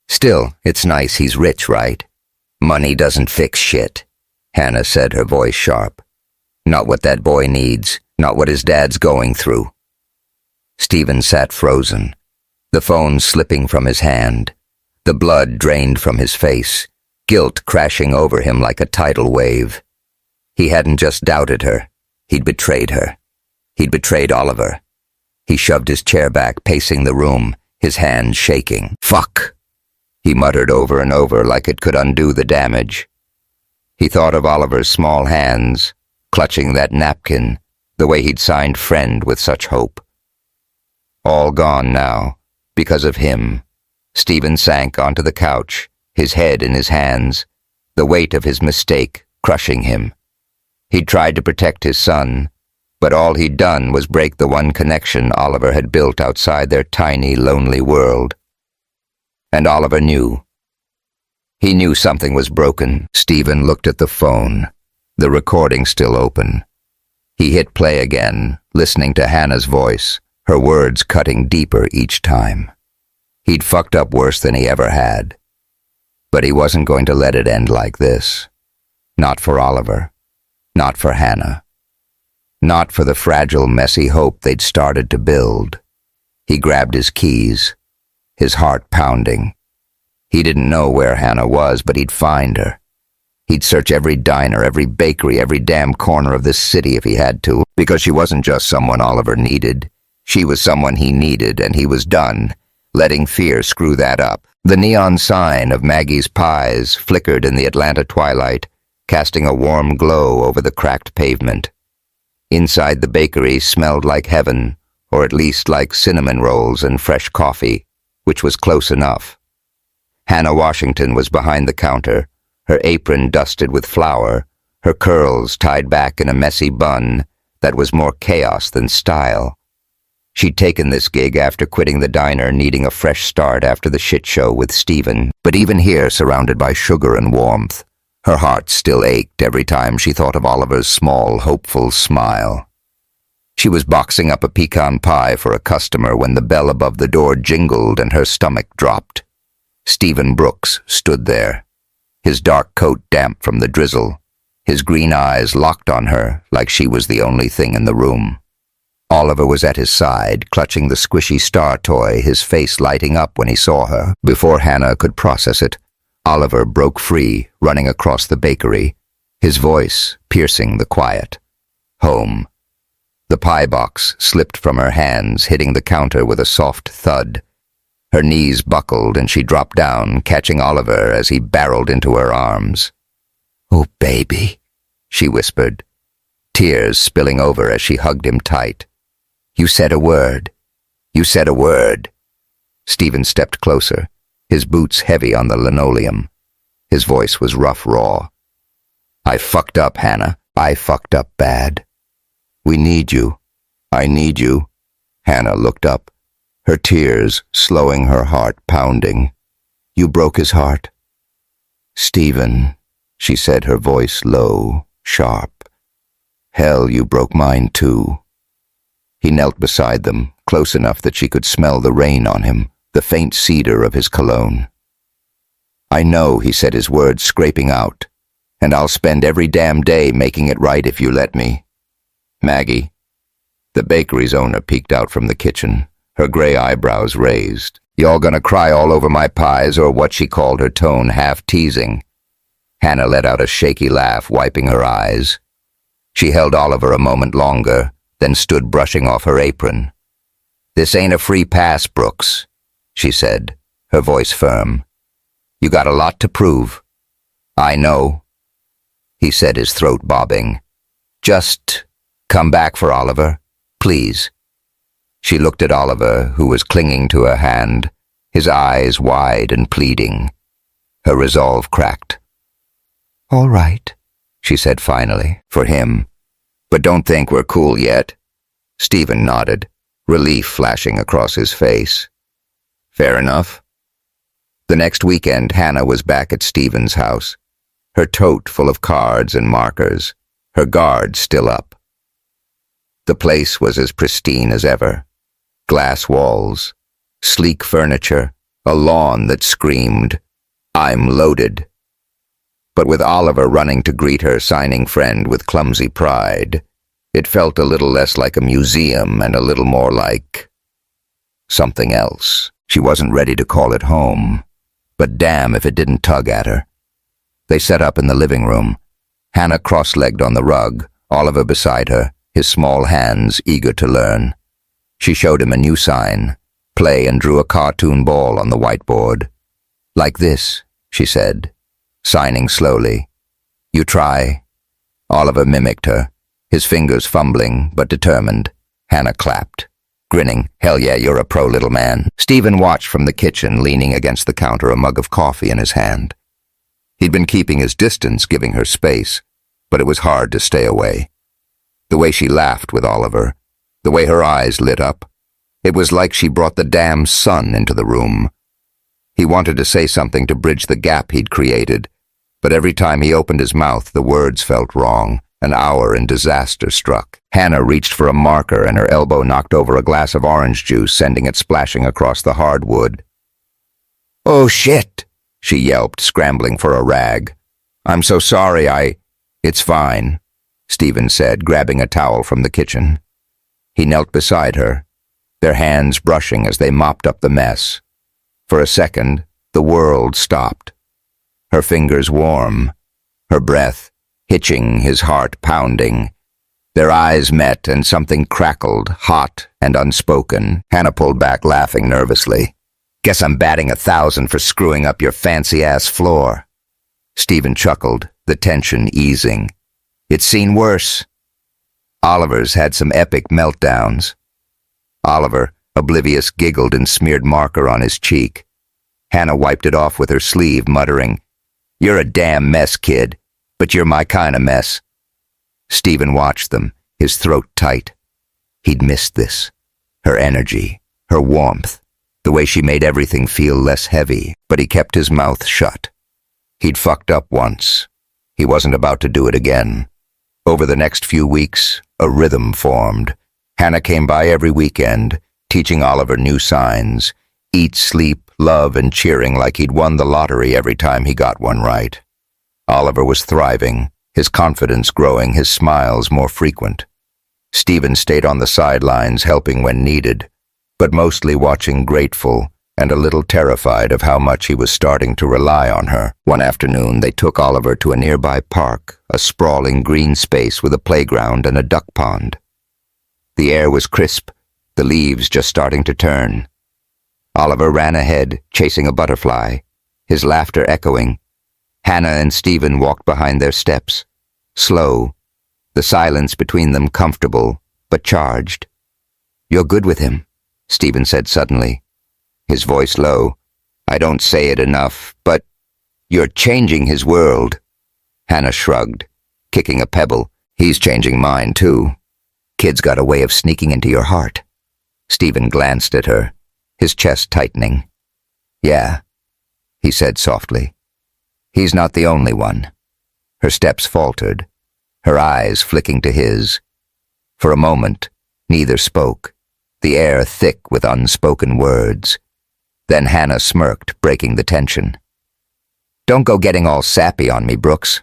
"Still, it's nice he's rich, right?" "Money doesn't fix shit," Hannah said, her voice sharp. "Not what that boy needs, not what his dad's going through." Stephen sat frozen, the phone slipping from his hand, the blood drained from his face, guilt crashing over him like a tidal wave. He hadn't just doubted her, he'd betrayed her. He'd betrayed Oliver. He shoved his chair back, pacing the room, his hands shaking. "Fuck," he muttered over and over like it could undo the damage. He thought of Oliver's small hands, clutching that napkin, the way he'd signed friend with such hope. All gone now, because of him. Stephen sank onto the couch, his head in his hands, the weight of his mistake crushing him. He'd tried to protect his son, but all he'd done was break the one connection Oliver had built outside their tiny, lonely world. And Oliver knew. He knew something was broken. Stephen looked at the phone, the recording still open. He hit play again, listening to Hannah's voice, her words cutting deeper each time. He'd fucked up worse than he ever had. But he wasn't going to let it end like this. Not for Oliver. Not for Hannah. Not for the fragile, messy hope they'd started to build. He grabbed his keys, his heart pounding. He didn't know where Hannah was, but he'd find her. He'd search every diner, every bakery, every damn corner of this city if he had to, because she wasn't just someone Oliver needed. She was someone he needed, and he was done, letting fear screw that up. The neon sign of Maggie's Pies flickered in the Atlanta twilight, casting a warm glow over the cracked pavement. Inside the bakery smelled like heaven, or at least like cinnamon rolls and fresh coffee, which was close enough. Hannah Washington was behind the counter, her apron dusted with flour, her curls tied back in a messy bun that was more chaos than style. She'd taken this gig after quitting the diner, needing a fresh start after the shit show with Stephen. But even here, surrounded by sugar and warmth, her heart still ached every time she thought of Oliver's small, hopeful smile. She was boxing up a pecan pie for a customer when the bell above the door jingled and her stomach dropped. Stephen Brooks stood there, his dark coat damp from the drizzle, his green eyes locked on her like she was the only thing in the room. Oliver was at his side, clutching the squishy star toy, his face lighting up when he saw her. Before Hannah could process it, Oliver broke free, running across the bakery, his voice piercing the quiet. Home. The pie box slipped from her hands, hitting the counter with a soft thud. Her knees buckled and she dropped down, catching Oliver as he barreled into her arms. "Oh, baby," she whispered, tears spilling over as she hugged him tight. "You said a word. You said a word." Stephen stepped closer, his boots heavy on the linoleum. His voice was rough, raw. "I fucked up, Hannah. I fucked up bad. We need you. I need you." Hannah looked up, her tears slowing her heart pounding. "You broke his heart." "Stephen," she said, her voice low, sharp. "Hell, you broke mine too." He knelt beside them, close enough that she could smell the rain on him, the faint cedar of his cologne. "I know," he said, his words scraping out, "and I'll spend every damn day making it right if you let me." "Maggie." The bakery's owner peeked out from the kitchen, her gray eyebrows raised. "Y'all gonna cry all over my pies?" or what she called her tone, half teasing. Hannah let out a shaky laugh, wiping her eyes. She held Oliver a moment longer, then stood brushing off her apron. "This ain't a free pass, Brooks," she said, her voice firm. "You got a lot to prove." "I know," he said, his throat bobbing. "Just come back for Oliver, please." She looked at Oliver, who was clinging to her hand, his eyes wide and pleading. Her resolve cracked. "All right," she said finally, for him. "But don't think we're cool yet." Stephen nodded, relief flashing across his face. "Fair enough." The next weekend, Hannah was back at Stephen's house, her tote full of cards and markers, her guard still up. The place was as pristine as ever. Glass walls, sleek furniture, a lawn that screamed, "I'm loaded." But with Oliver running to greet her signing friend with clumsy pride, it felt a little less like a museum and a little more like something else. She wasn't ready to call it home, but damn if it didn't tug at her. They set up in the living room, Hannah cross-legged on the rug, Oliver beside her, his small hands eager to learn. She showed him a new sign, play, and drew a cartoon ball on the whiteboard. "Like this," she said, signing slowly. "You try." Oliver mimicked her, his fingers fumbling but determined. Hannah clapped, grinning. "Hell yeah, you're a pro, little man." Stephen watched from the kitchen, leaning against the counter, a mug of coffee in his hand. He'd been keeping his distance, giving her space, but it was hard to stay away. The way she laughed with Oliver, the way her eyes lit up, it was like she brought the damn sun into the room. He wanted to say something to bridge the gap he'd created, but every time he opened his mouth, the words felt wrong. An hour in disaster struck. Hannah reached for a marker and her elbow knocked over a glass of orange juice, sending it splashing across the hardwood. "Oh, shit!" she yelped, scrambling for a rag. "I'm so sorry, It's fine," Stephen said, grabbing a towel from the kitchen. He knelt beside her, their hands brushing as they mopped up the mess. For a second, the world stopped. Her fingers warm, her breath hitching, his heart pounding. Their eyes met and something crackled, hot and unspoken. Hannah pulled back, laughing nervously. "Guess I'm batting 1,000 for screwing up your fancy-ass floor." Stephen chuckled, the tension easing. "It's seen worse." Oliver's had some epic meltdowns. Oliver, oblivious, giggled and smeared marker on his cheek. Hannah wiped it off with her sleeve, muttering, "You're a damn mess, kid, but you're my kind of mess." Stephen watched them, his throat tight. He'd missed this. Her energy, her warmth, the way she made everything feel less heavy, but he kept his mouth shut. He'd fucked up once. He wasn't about to do it again. Over the next few weeks, a rhythm formed. Hannah came by every weekend, teaching Oliver new signs. Eat, sleep, love, and cheering like he'd won the lottery every time he got one right. Oliver was thriving, his confidence growing, his smiles more frequent. Stephen stayed on the sidelines, helping when needed, but mostly watching, grateful, and a little terrified of how much he was starting to rely on her. One afternoon, they took Oliver to a nearby park, a sprawling green space with a playground and a duck pond. The air was crisp, the leaves just starting to turn. Oliver ran ahead, chasing a butterfly, his laughter echoing. Hannah and Stephen walked behind their steps, slow, the silence between them comfortable, but charged. "You're good with him," Stephen said suddenly, his voice low. "I don't say it enough, but you're changing his world." Hannah shrugged, kicking a pebble. "He's changing mine, too. Kid's got a way of sneaking into your heart." Stephen glanced at her, his chest tightening. "Yeah," he said softly. "He's not the only one." Her steps faltered, her eyes flicking to his. For a moment, neither spoke, the air thick with unspoken words. Then Hannah smirked, breaking the tension. "Don't go getting all sappy on me, Brooks.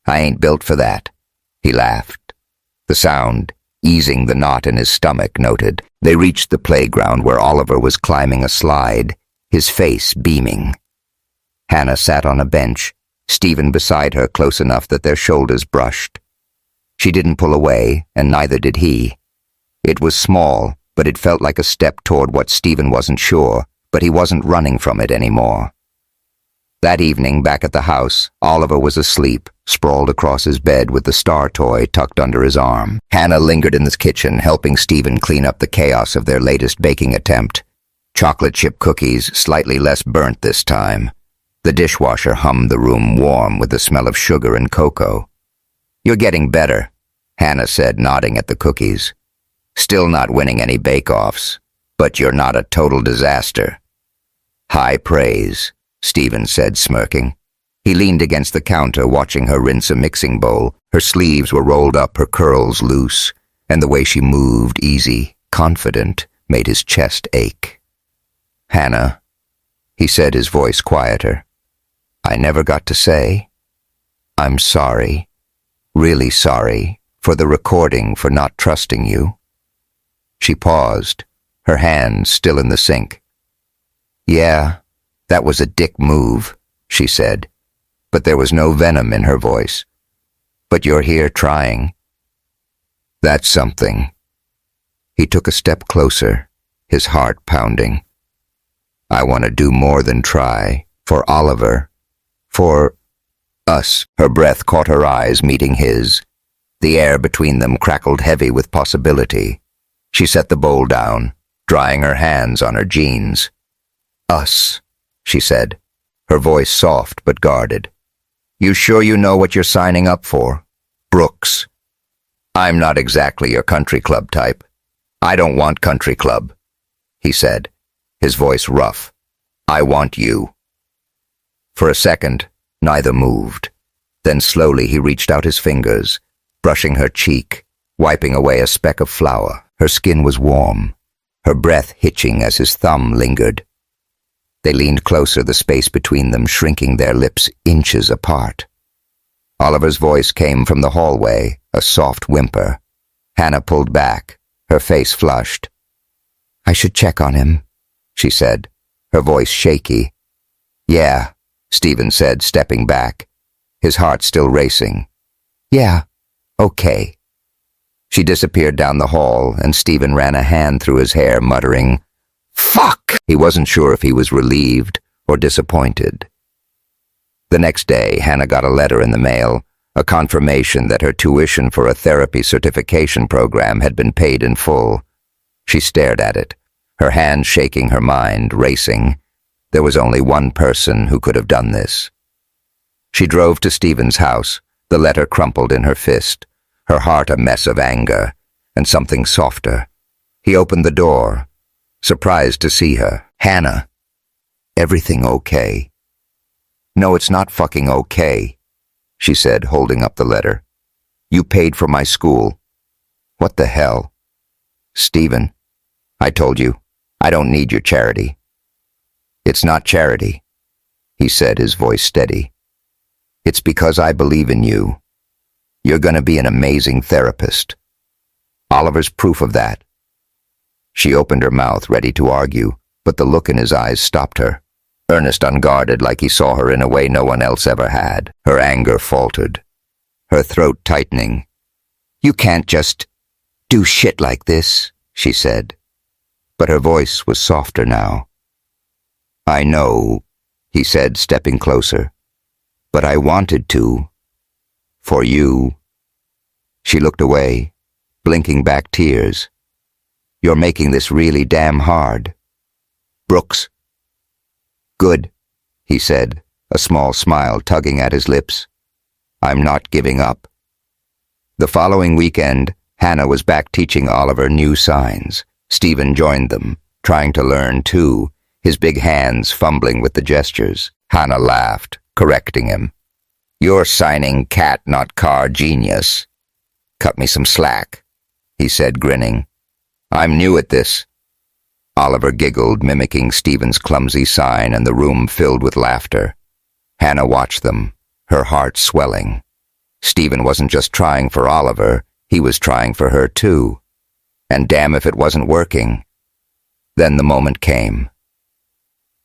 I ain't built for that." He laughed. The sound, easing the knot in his stomach, noted. They reached the playground where Oliver was climbing a slide, his face beaming. Hannah sat on a bench, Stephen beside her close enough that their shoulders brushed. She didn't pull away, and neither did he. It was small, but it felt like a step toward what Stephen wasn't sure, but he wasn't running from it anymore. That evening, back at the house, Oliver was asleep, sprawled across his bed with the star toy tucked under his arm. Hannah lingered in the kitchen, helping Stephen clean up the chaos of their latest baking attempt. Chocolate chip cookies, slightly less burnt this time. The dishwasher hummed the room warm with the smell of sugar and cocoa. "You're getting better," Hannah said, nodding at the cookies. "Still not winning any bake-offs, but you're not a total disaster." "High praise," Stephen said, smirking. He leaned against the counter, watching her rinse a mixing bowl. Her sleeves were rolled up, her curls loose, and the way she moved, easy, confident, made his chest ache. "Hannah," he said, his voice quieter, "I never got to say, I'm sorry, really sorry, for the recording, for not trusting you." She paused, her hand still in the sink. "Yeah, that was a dick move," she said, but there was no venom in her voice. "But you're here trying. That's something." He took a step closer, his heart pounding. "I want to do more than try, for Oliver, for us." Her breath caught her eyes, meeting his. The air between them crackled heavy with possibility. She set the bowl down, drying her hands on her jeans. "Us," she said, her voice soft but guarded. "You sure you know what you're signing up for, Brooks? I'm not exactly your country club type. I don't want country club," he said, his voice rough. "I want you." For a second, neither moved. Then slowly he reached out his fingers, brushing her cheek, wiping away a speck of flour. Her skin was warm, her breath hitching as his thumb lingered. They leaned closer, the space between them shrinking, their lips inches apart. Oliver's voice came from the hallway, a soft whimper. Hannah pulled back, her face flushed. "I should check on him," she said, her voice shaky. "Yeah," Stephen said, stepping back, his heart still racing. "Yeah, okay." She disappeared down the hall, and Stephen ran a hand through his hair, muttering, "Fuck!" He wasn't sure if he was relieved or disappointed. The next day, Hannah got a letter in the mail, a confirmation that her tuition for a therapy certification program had been paid in full. She stared at it, her hands shaking, her mind racing. There was only one person who could have done this. She drove to Stephen's house, the letter crumpled in her fist, her heart a mess of anger, and something softer. He opened the door, surprised to see her. "Hannah, everything okay?" "No, it's not fucking okay," she said, holding up the letter. "You paid for my school." "What the hell?" "Stephen, I told you, I don't need your charity." "It's not charity," he said, his voice steady. "It's because I believe in you. You're going to be an amazing therapist. Oliver's proof of that." She opened her mouth, ready to argue, but the look in his eyes stopped her. Earnest, unguarded, like he saw her in a way no one else ever had. Her anger faltered, her throat tightening. "You can't just do shit like this," she said, but her voice was softer now. "I know," he said, stepping closer, "but I wanted to. For you." She looked away, blinking back tears. "You're making this really damn hard." "Brooks." "Good," he said, a small smile tugging at his lips. "I'm not giving up." The following weekend, Hannah was back teaching Oliver new signs. Stephen joined them, trying to learn too, his big hands fumbling with the gestures. Hannah laughed, correcting him. "You're signing cat, not car, genius." "Cut me some slack," he said, grinning. "I'm new at this." Oliver giggled, mimicking Stephen's clumsy sign, and the room filled with laughter. Hannah watched them, her heart swelling. Stephen wasn't just trying for Oliver, he was trying for her too. And damn if it wasn't working. Then the moment came.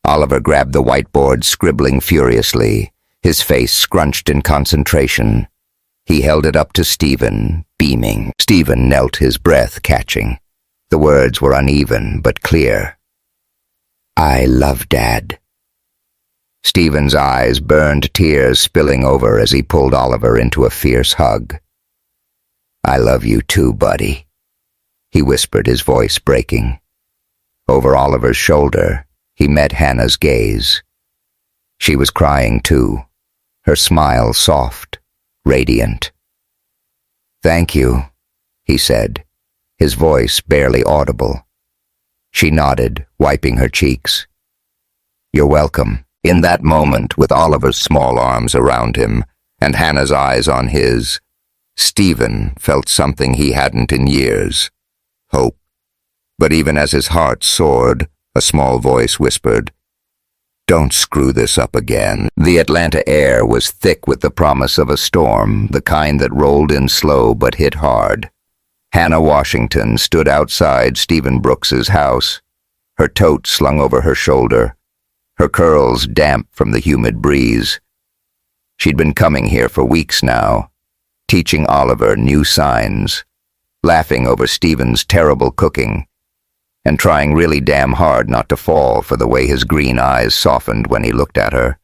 Oliver grabbed the whiteboard, scribbling furiously, his face scrunched in concentration. He held it up to Stephen, beaming. Stephen knelt, his breath catching. The words were uneven but clear. "I love Dad." Stephen's eyes burned, tears spilling over as he pulled Oliver into a fierce hug. "I love you too, buddy," he whispered, his voice breaking. Over Oliver's shoulder, he met Hannah's gaze. She was crying too, her smile soft, radiant. "Thank you," he said, his voice barely audible. She nodded, wiping her cheeks. "You're welcome." In that moment, with Oliver's small arms around him and Hannah's eyes on his, Stephen felt something he hadn't in years. Hope. But even as his heart soared, a small voice whispered, "Don't screw this up again." The Atlanta air was thick with the promise of a storm, the kind that rolled in slow but hit hard. Hannah Washington stood outside Stephen Brooks's house, her tote slung over her shoulder, her curls damp from the humid breeze. She'd been coming here for weeks now, teaching Oliver new signs, laughing over Stephen's terrible cooking, and trying really damn hard not to fall for the way his green eyes softened when he looked at her.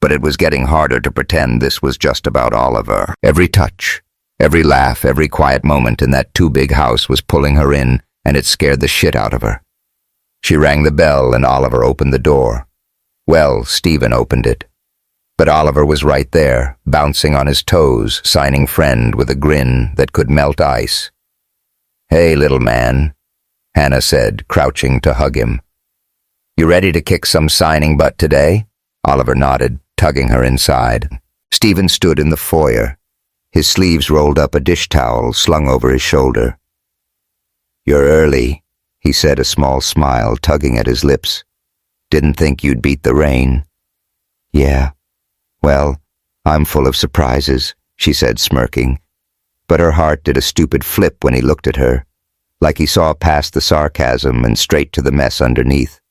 But it was getting harder to pretend this was just about Oliver. Every touch, every laugh, every quiet moment in that too big house was pulling her in, and it scared the shit out of her. She rang the bell and Oliver opened the door. Well, Stephen opened it. But Oliver was right there, bouncing on his toes, signing friend with a grin that could melt ice. "Hey, little man," Hannah said, crouching to hug him. "You ready to kick some signing butt today?" Oliver nodded, tugging her inside. Stephen stood in the foyer, his sleeves rolled up, a dish towel slung over his shoulder. "You're early," he said, a small smile tugging at his lips. "Didn't think you'd beat the rain." "Yeah. Well, I'm full of surprises," she said, smirking. But her heart did a stupid flip when he looked at her, like he saw past the sarcasm and straight to the mess underneath.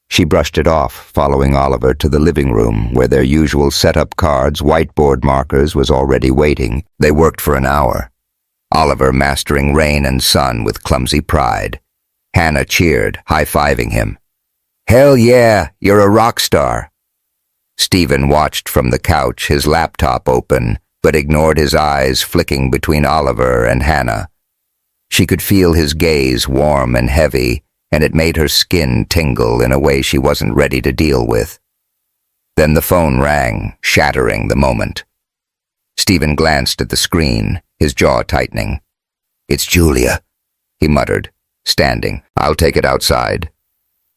She brushed it off, following Oliver to the living room, where their usual set-up cards, whiteboard markers, was already waiting. They worked for an hour, Oliver mastering rain and sun with clumsy pride. Hannah cheered, high-fiving him. "Hell yeah, you're a rock star." Stephen watched from the couch, his laptop open, but ignored his eyes flicking between Oliver and Hannah. She could feel his gaze, warm and heavy, and it made her skin tingle in a way she wasn't ready to deal with. Then the phone rang, shattering the moment. Stephen glanced at the screen, his jaw tightening. "It's Julia," he muttered, standing. "I'll take it outside."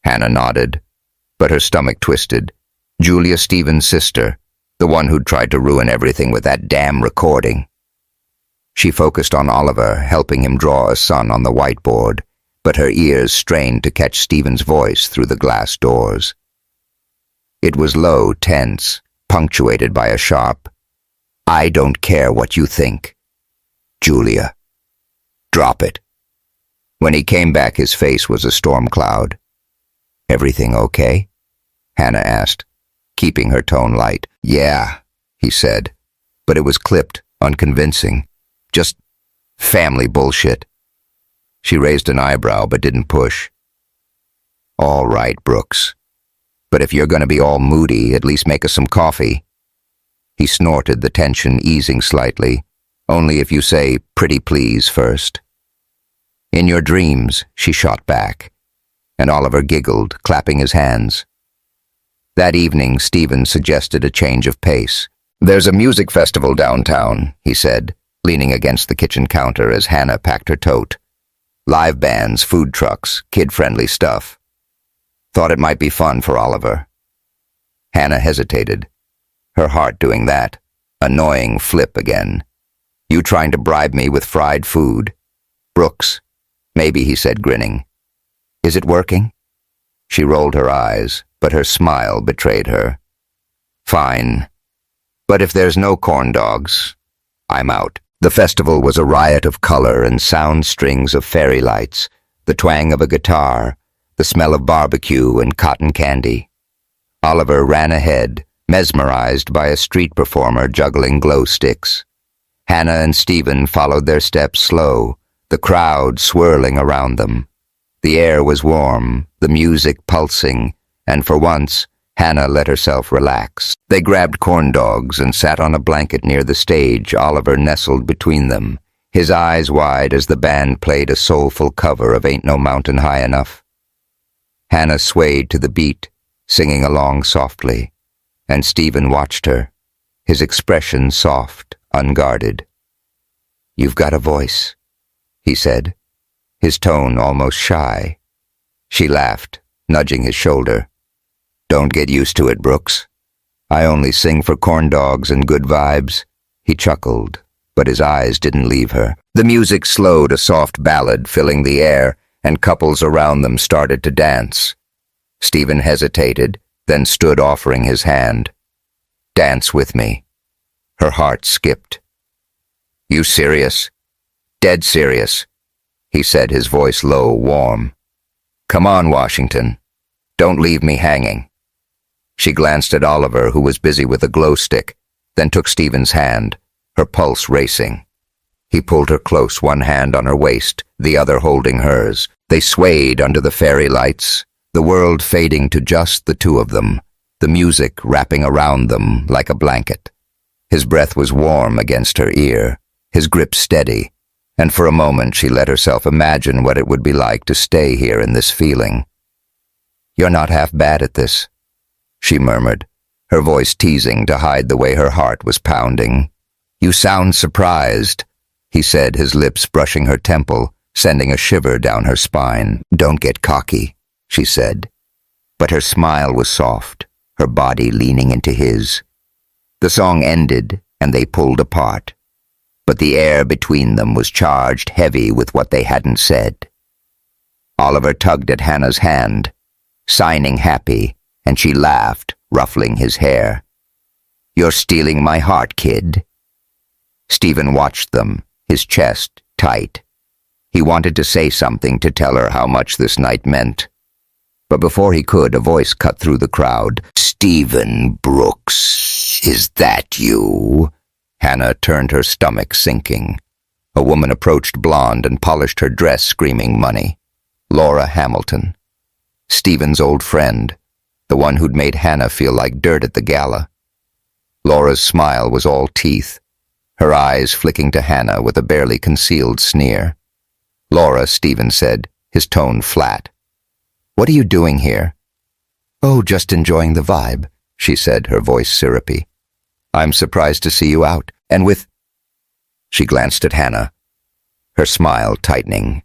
Hannah nodded, but her stomach twisted. Julia, Stephen's sister, the one who'd tried to ruin everything with that damn recording. She focused on Oliver, helping him draw a sun on the whiteboard, but her ears strained to catch Stephen's voice through the glass doors. It was low, tense, punctuated by a sharp, "I don't care what you think. Julia, drop it." When he came back, his face was a storm cloud. Everything okay? Hannah asked, keeping her tone light. Yeah, he said, but it was clipped, unconvincing. Just family bullshit. She raised an eyebrow but didn't push. All right, Brooks. But if you're going to be all moody, at least make us some coffee. He snorted, the tension easing slightly. Only if you say, pretty please, first. In your dreams, she shot back, and Oliver giggled, clapping his hands. That evening, Stephen suggested a change of pace. There's a music festival downtown, he said, leaning against the kitchen counter as Hannah packed her tote. Live bands, food trucks, kid-friendly stuff. Thought it might be fun for Oliver. Hannah hesitated, her heart doing that annoying flip again. You trying to bribe me with fried food? Brooks, maybe, he said, grinning. Is it working? She rolled her eyes, but her smile betrayed her. Fine. But if there's no corn dogs, I'm out. The festival was a riot of color and sound strings of fairy lights, the twang of a guitar, the smell of barbecue and cotton candy. Oliver ran ahead, mesmerized by a street performer juggling glow sticks. Hannah and Stephen followed their steps slow, the crowd swirling around them. The air was warm, the music pulsing, and for once, Hannah let herself relax. They grabbed corn dogs and sat on a blanket near the stage, Oliver nestled between them, his eyes wide as the band played a soulful cover of Ain't No Mountain High Enough. Hannah swayed to the beat, singing along softly, and Stephen watched her, his expression soft, unguarded. You've got a voice, he said, his tone almost shy. She laughed, nudging his shoulder. Don't get used to it, Brooks. I only sing for corn dogs and good vibes. He chuckled, but his eyes didn't leave her. The music slowed, a soft ballad filling the air, and couples around them started to dance. Stephen hesitated, then stood offering his hand. Dance with me. Her heart skipped. You serious? Dead serious, he said, his voice low, warm. Come on, Washington. Don't leave me hanging. She glanced at Oliver, who was busy with a glow stick, then took Stephen's hand, her pulse racing. He pulled her close, one hand on her waist, the other holding hers. They swayed under the fairy lights, the world fading to just the two of them, the music wrapping around them like a blanket. His breath was warm against her ear, his grip steady, and for a moment she let herself imagine what it would be like to stay here in this feeling. You're not half bad at this, she murmured, her voice teasing to hide the way her heart was pounding. You sound surprised, he said, his lips brushing her temple, sending a shiver down her spine. Don't get cocky, she said. But her smile was soft, her body leaning into his. The song ended, and they pulled apart. But the air between them was charged heavy with what they hadn't said. Oliver tugged at Hannah's hand, signing happy, and she laughed, ruffling his hair. You're stealing my heart, kid. Stephen watched them, his chest tight. He wanted to say something to tell her how much this night meant. But before he could, a voice cut through the crowd. Stephen Brooks, is that you? Hannah turned, her stomach sinking. A woman approached, blonde, and polished her dress, screaming money. Laura Hamilton. Stephen's old friend, the one who'd made Hannah feel like dirt at the gala. Laura's smile was all teeth, her eyes flicking to Hannah with a barely concealed sneer. Laura, Stephen said, his tone flat. What are you doing here? Oh, just enjoying the vibe, she said, her voice syrupy. I'm surprised to see you out, and with... She glanced at Hannah, her smile tightening.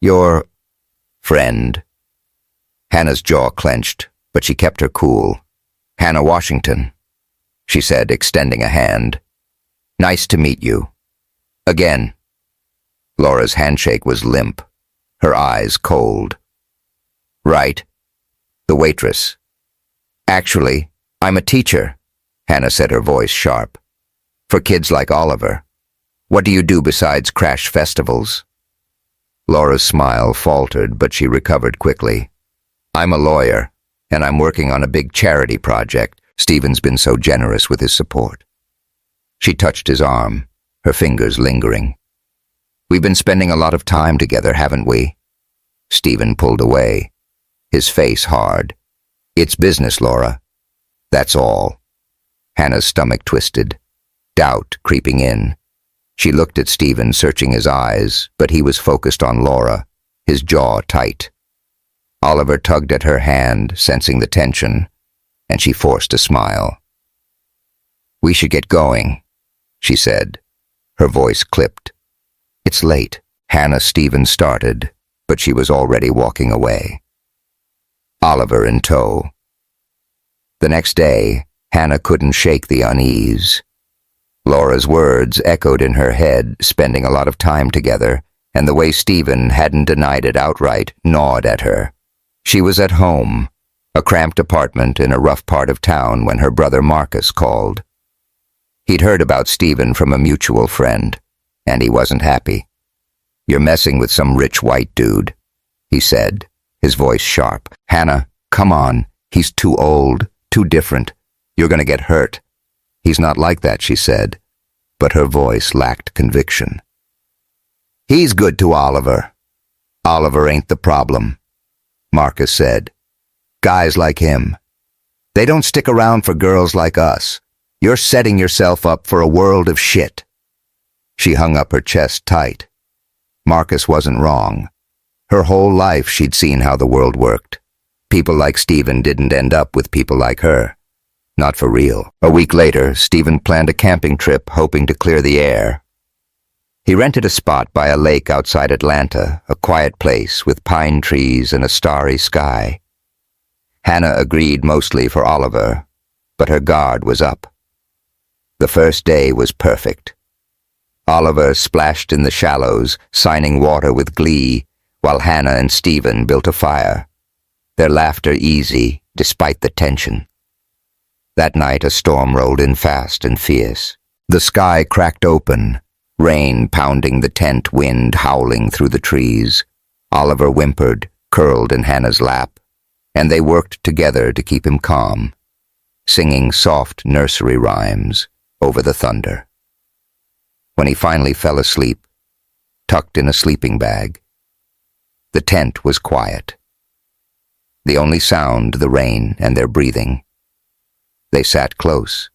Your... friend. Hannah's jaw clenched, but she kept her cool. Hannah Washington, she said, extending a hand. Nice to meet you. Again. Laura's handshake was limp, her eyes cold. Right. The waitress. Actually, I'm a teacher, Hannah said, her voice sharp. For kids like Oliver. What do you do besides crash festivals? Laura's smile faltered, but she recovered quickly. I'm a lawyer, and I'm working on a big charity project. Stephen's been so generous with his support. She touched his arm, her fingers lingering. We've been spending a lot of time together, haven't we? Stephen pulled away, his face hard. It's business, Laura. That's all. Hannah's stomach twisted, doubt creeping in. She looked at Stephen, searching his eyes, but he was focused on Laura, his jaw tight. Oliver tugged at her hand, sensing the tension, and she forced a smile. We should get going, she said. Her voice clipped. It's late. Hannah Stephen started, but she was already walking away. Oliver in tow. The next day, Hannah couldn't shake the unease. Laura's words echoed in her head, spending a lot of time together, and the way Stephen hadn't denied it outright gnawed at her. She was at home, a cramped apartment in a rough part of town, when her brother Marcus called. He'd heard about Stephen from a mutual friend, and he wasn't happy. You're messing with some rich white dude, he said, his voice sharp. Hannah, come on. He's too old, too different. You're gonna get hurt. He's not like that, she said, but her voice lacked conviction. He's good to Oliver. Oliver ain't the problem, Marcus said. Guys like him. They don't stick around for girls like us. You're setting yourself up for a world of shit. She hung up her chest tight. Marcus wasn't wrong. Her whole life she'd seen how the world worked. People like Stephen didn't end up with people like her. Not for real. A week later, Stephen planned a camping trip, hoping to clear the air. He rented a spot by a lake outside Atlanta, a quiet place with pine trees and a starry sky. Hannah agreed mostly for Oliver, but her guard was up. The first day was perfect. Oliver splashed in the shallows, signing water with glee, while Hannah and Stephen built a fire, their laughter easy despite the tension. That night a storm rolled in fast and fierce. The sky cracked open, rain pounding the tent, wind howling through the trees. Oliver whimpered, curled in Hannah's lap, and they worked together to keep him calm, singing soft nursery rhymes over the thunder. When he finally fell asleep, tucked in a sleeping bag, the tent was quiet. The only sound, the rain and their breathing. They sat close,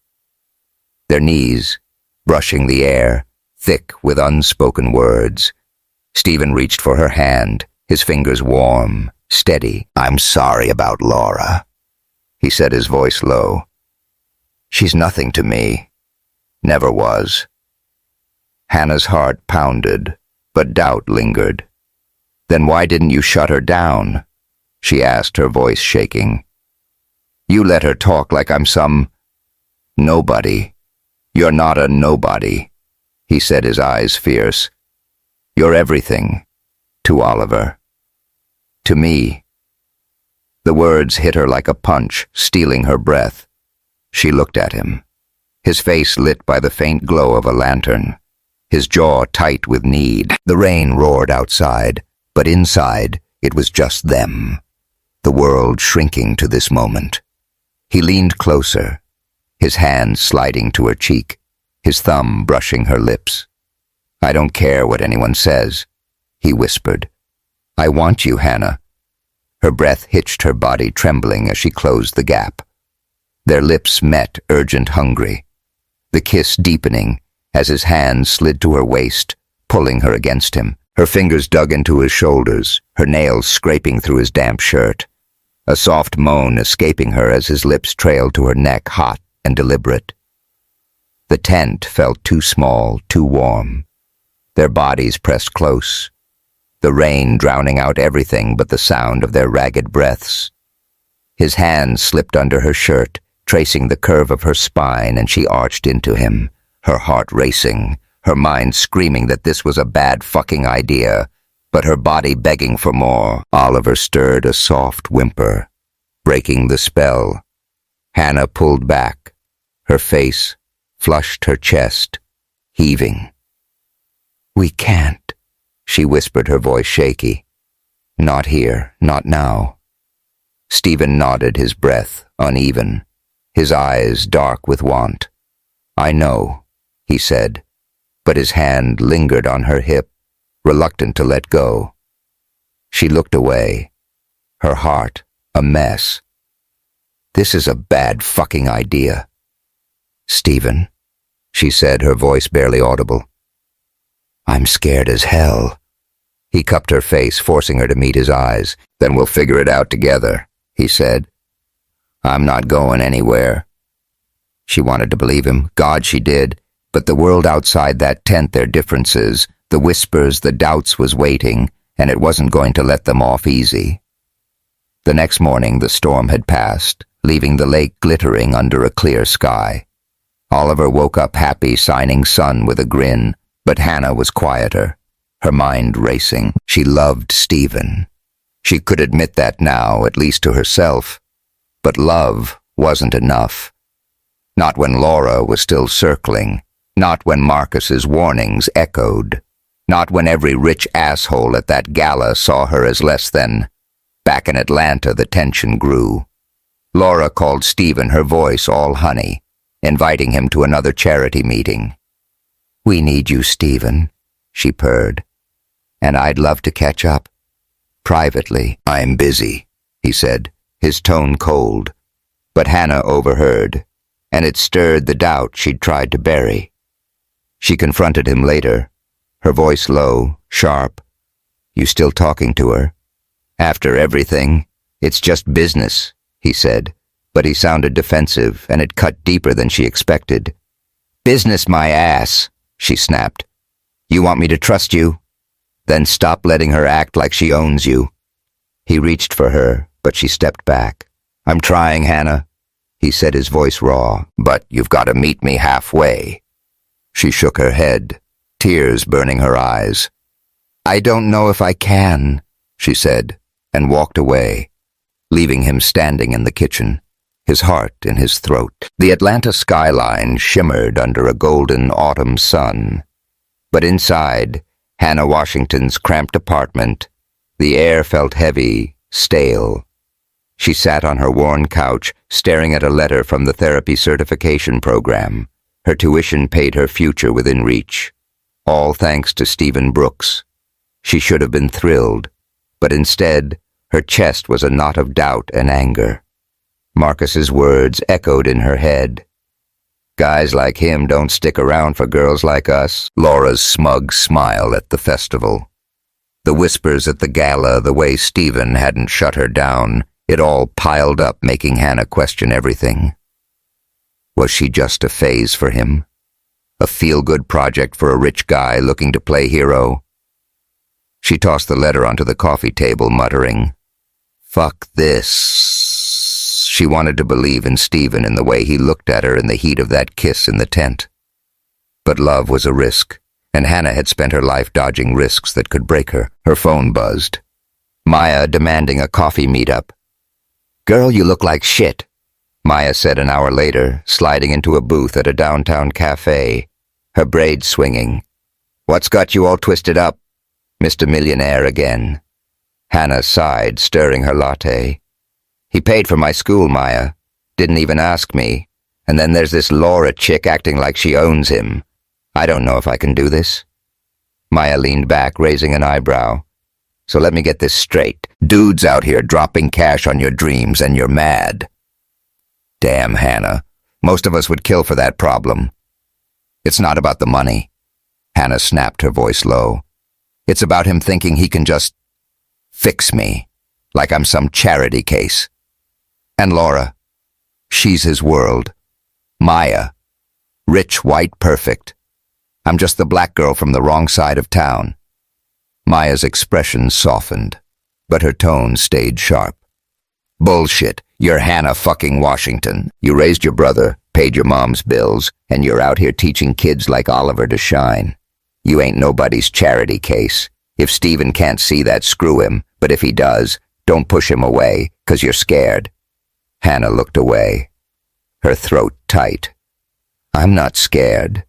their knees brushing the air, thick with unspoken words. Stephen reached for her hand, his fingers warm, steady. I'm sorry about Laura, he said, his voice low. She's nothing to me. Never was. Hannah's heart pounded, but doubt lingered. Then why didn't you shut her down? She asked, her voice shaking. You let her talk like I'm some nobody. You're not a nobody, he said, his eyes fierce. You're everything to Oliver. To me. The words hit her like a punch, stealing her breath. She looked at him, his face lit by the faint glow of a lantern, his jaw tight with need. The rain roared outside, but inside it was just them, the world shrinking to this moment. He leaned closer, his hand sliding to her cheek, his thumb brushing her lips. I don't care what anyone says, he whispered. I want you, Hannah. Her breath hitched, her body trembling as she closed the gap. Their lips met, urgent, hungry, the kiss deepening as his hand slid to her waist, pulling her against him. Her fingers dug into his shoulders, her nails scraping through his damp shirt. A soft moan escaping her as his lips trailed to her neck, hot and deliberate. The tent felt too small, too warm. Their bodies pressed close, the rain drowning out everything but the sound of their ragged breaths. His hand slipped under her shirt, tracing the curve of her spine, and she arched into him, her heart racing, her mind screaming that this was a bad fucking idea, but her body begging for more. Oliver stirred a soft whimper, breaking the spell. Hannah pulled back, her face flushed her chest, heaving. We can't, she whispered, her voice shaky. Not here, not now. Stephen nodded, his breath uneven, his eyes dark with want. "I know," he said, but his hand lingered on her hip, reluctant to let go. She looked away, her heart a mess. "This is a bad fucking idea." "Stephen," she said, her voice barely audible. "I'm scared as hell." He cupped her face, forcing her to meet his eyes. "Then we'll figure it out together," he said. "I'm not going anywhere." She wanted to believe him. God, she did. But the world outside that tent, their differences, the whispers, the doubts was waiting, and it wasn't going to let them off easy. The next morning the storm had passed, leaving the lake glittering under a clear sky. Oliver woke up happy, signing sun with a grin, but Hannah was quieter, her mind racing. She loved Stephen. She could admit that now, at least to herself. But love wasn't enough. Not when Laura was still circling, not when Marcus's warnings echoed, not when every rich asshole at that gala saw her as less than. Back in Atlanta, the tension grew. Laura called Stephen, her voice all honey, inviting him to another charity meeting. "We need you, Stephen," she purred, "and I'd love to catch up. Privately." "I'm busy," he said, his tone cold. But Hannah overheard, and it stirred the doubt she'd tried to bury. She confronted him later, her voice low, sharp. "You still talking to her?" "After everything, it's just business," he said, but he sounded defensive, and it cut deeper than she expected. "Business my ass," she snapped. "You want me to trust you? Then stop letting her act like she owns you." He reached for her, but she stepped back. "I'm trying, Hannah," he said, his voice raw, "but you've got to meet me halfway." She shook her head, tears burning her eyes. "I don't know if I can," she said, and walked away, leaving him standing in the kitchen, his heart in his throat. The Atlanta skyline shimmered under a golden autumn sun, but inside Hannah Washington's cramped apartment, the air felt heavy, stale. She sat on her worn couch, staring at a letter from the therapy certification program. Her tuition paid her future within reach, all thanks to Stephen Brooks. She should have been thrilled, but instead, her chest was a knot of doubt and anger. Marcus's words echoed in her head. "Guys like him don't stick around for girls like us." Laura's smug smile at the festival. The whispers at the gala, the way Stephen hadn't shut her down, it all piled up, making Hannah question everything. Was she just a phase for him? A feel-good project for a rich guy looking to play hero? She tossed the letter onto the coffee table, muttering, "Fuck this." She wanted to believe in Stephen in the way he looked at her in the heat of that kiss in the tent. But love was a risk, and Hannah had spent her life dodging risks that could break her. Her phone buzzed. Maya demanding a coffee meetup. "Girl, you look like shit," Maya said an hour later, sliding into a booth at a downtown cafe, her braids swinging. "What's got you all twisted up?" "Mr. Millionaire again." Hannah sighed, stirring her latte. "He paid for my school, Maya. Didn't even ask me. And then there's this Laura chick acting like she owns him. I don't know if I can do this." Maya leaned back, raising an eyebrow. "So let me get this straight. Dude's out here dropping cash on your dreams and you're mad." "Damn, Hannah. Most of us would kill for that problem." "It's not about the money." Hannah snapped, her voice low. "It's about him thinking he can just fix me, like I'm some charity case. And Laura, she's his world. Maya, rich, white, perfect. I'm just the black girl from the wrong side of town." Maya's expression softened, but her tone stayed sharp. "Bullshit. You're Hannah fucking Washington. You raised your brother, paid your mom's bills, and you're out here teaching kids like Oliver to shine. You ain't nobody's charity case. If Stephen can't see that, screw him. But if he does, don't push him away, 'cause you're scared." Hannah looked away, her throat tight. "I'm not scared,"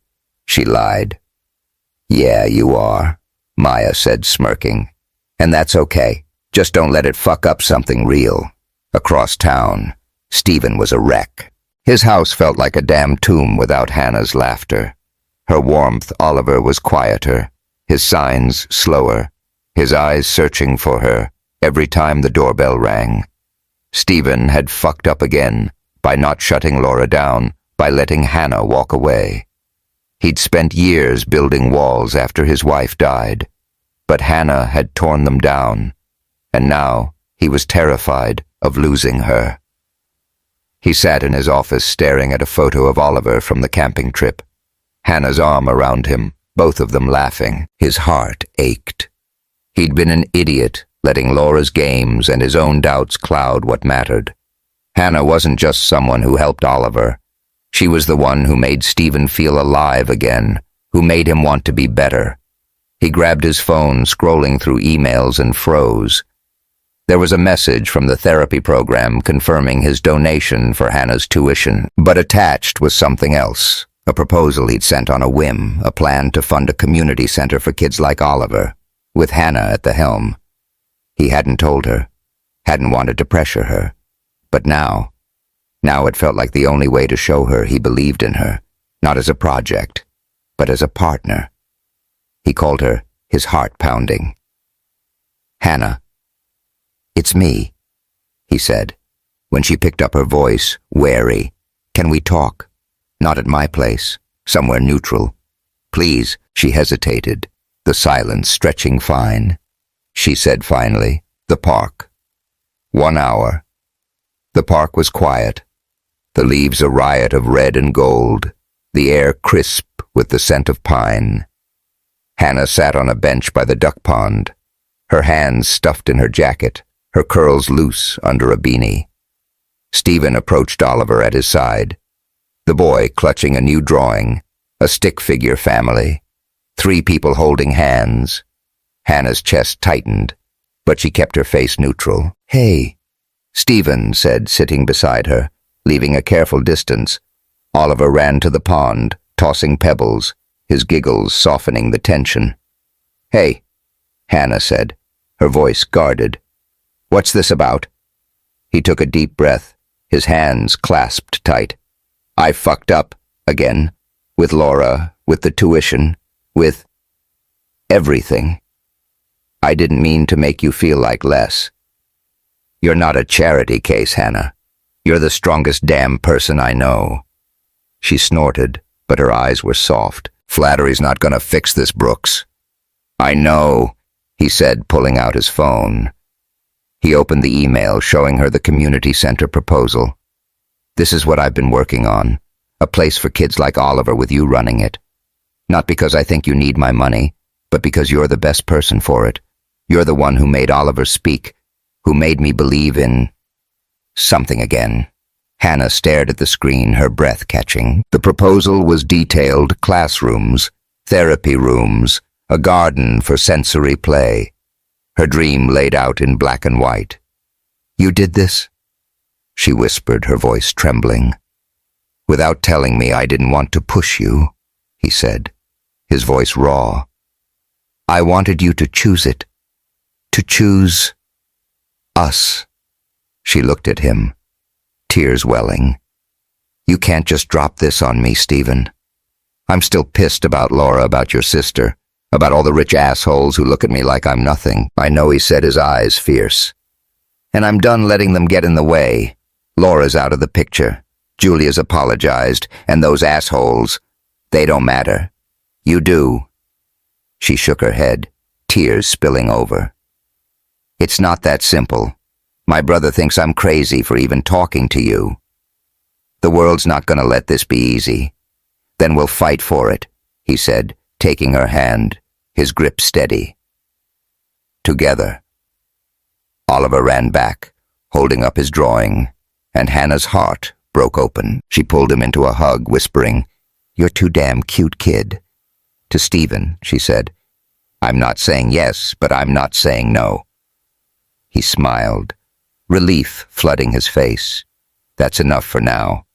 she lied. "Yeah, you are," Maya said, smirking. "And that's okay. Just don't let it fuck up something real." Across town, Stephen was a wreck. His house felt like a damn tomb without Hannah's laughter. Her warmth, Oliver, was quieter, his signs slower, his eyes searching for her every time the doorbell rang. Stephen had fucked up again by not shutting Laura down, by letting Hannah walk away. He'd spent years building walls after his wife died, but Hannah had torn them down, and now he was terrified of losing her. He sat in his office staring at a photo of Oliver from the camping trip, Hannah's arm around him, both of them laughing. His heart ached. He'd been an idiot, letting Laura's games and his own doubts cloud what mattered. Hannah wasn't just someone who helped Oliver. She was the one who made Stephen feel alive again, who made him want to be better. He grabbed his phone, scrolling through emails, and froze. There was a message from the therapy program confirming his donation for Hannah's tuition, but attached was something else, a proposal he'd sent on a whim, a plan to fund a community center for kids like Oliver, with Hannah at the helm. He hadn't told her, hadn't wanted to pressure her, but now it felt like the only way to show her he believed in her, not as a project, but as a partner. He called her, his heart pounding. "Hannah, it's me," he said, when she picked up her voice, wary. "Can we talk? Not at my place, somewhere neutral. Please." She hesitated, the silence stretching fine. She said finally, "The park." 1 hour. The park was quiet, the leaves a riot of red and gold, the air crisp with the scent of pine. Hannah sat on a bench by the duck pond, her hands stuffed in her jacket, her curls loose under a beanie. Stephen approached Oliver at his side, the boy clutching a new drawing, a stick figure family, 3 people holding hands. Hannah's chest tightened, but she kept her face neutral. "Hey," Stephen said, sitting beside her, leaving a careful distance. Oliver ran to the pond, tossing pebbles, his giggles softening the tension. "Hey," Hannah said, her voice guarded. "What's this about?" He took a deep breath, his hands clasped tight. "I fucked up, again, with Laura, with the tuition, with everything. I didn't mean to make you feel like less. You're not a charity case, Hannah. You're the strongest damn person I know." She snorted, but her eyes were soft. "Flattery's not gonna fix this, Brooks." "I know," he said, pulling out his phone. He opened the email showing her the community center proposal. "This is what I've been working on, a place for kids like Oliver with you running it. Not because I think you need my money, but because you're the best person for it. You're the one who made Oliver speak, who made me believe in something again." Hannah stared at the screen, her breath catching. The proposal was detailed: classrooms, therapy rooms, a garden for sensory play. Her dream laid out in black and white. "You did this?" she whispered, her voice trembling. "Without telling me I didn't want to push you," he said, his voice raw. "I wanted you to choose it. To choose us." She looked at him, tears welling. "You can't just drop this on me, Stephen. I'm still pissed about Laura, about your sister, about all the rich assholes who look at me like I'm nothing." "I know," he said, his eyes fierce. "And I'm done letting them get in the way. Laura's out of the picture. Julia's apologized, and those assholes, they don't matter. You do." She shook her head, tears spilling over. "It's not that simple. My brother thinks I'm crazy for even talking to you. The world's not going to let this be easy. Then we'll fight for it," he said, taking her hand, his grip steady. Together. Oliver ran back, holding up his drawing, and Hannah's heart broke open. She pulled him into a hug, whispering, "You're too damn cute, kid." To Stephen, she said, "I'm not saying yes, but I'm not saying no." He smiled, relief flooding his face. That's enough for now.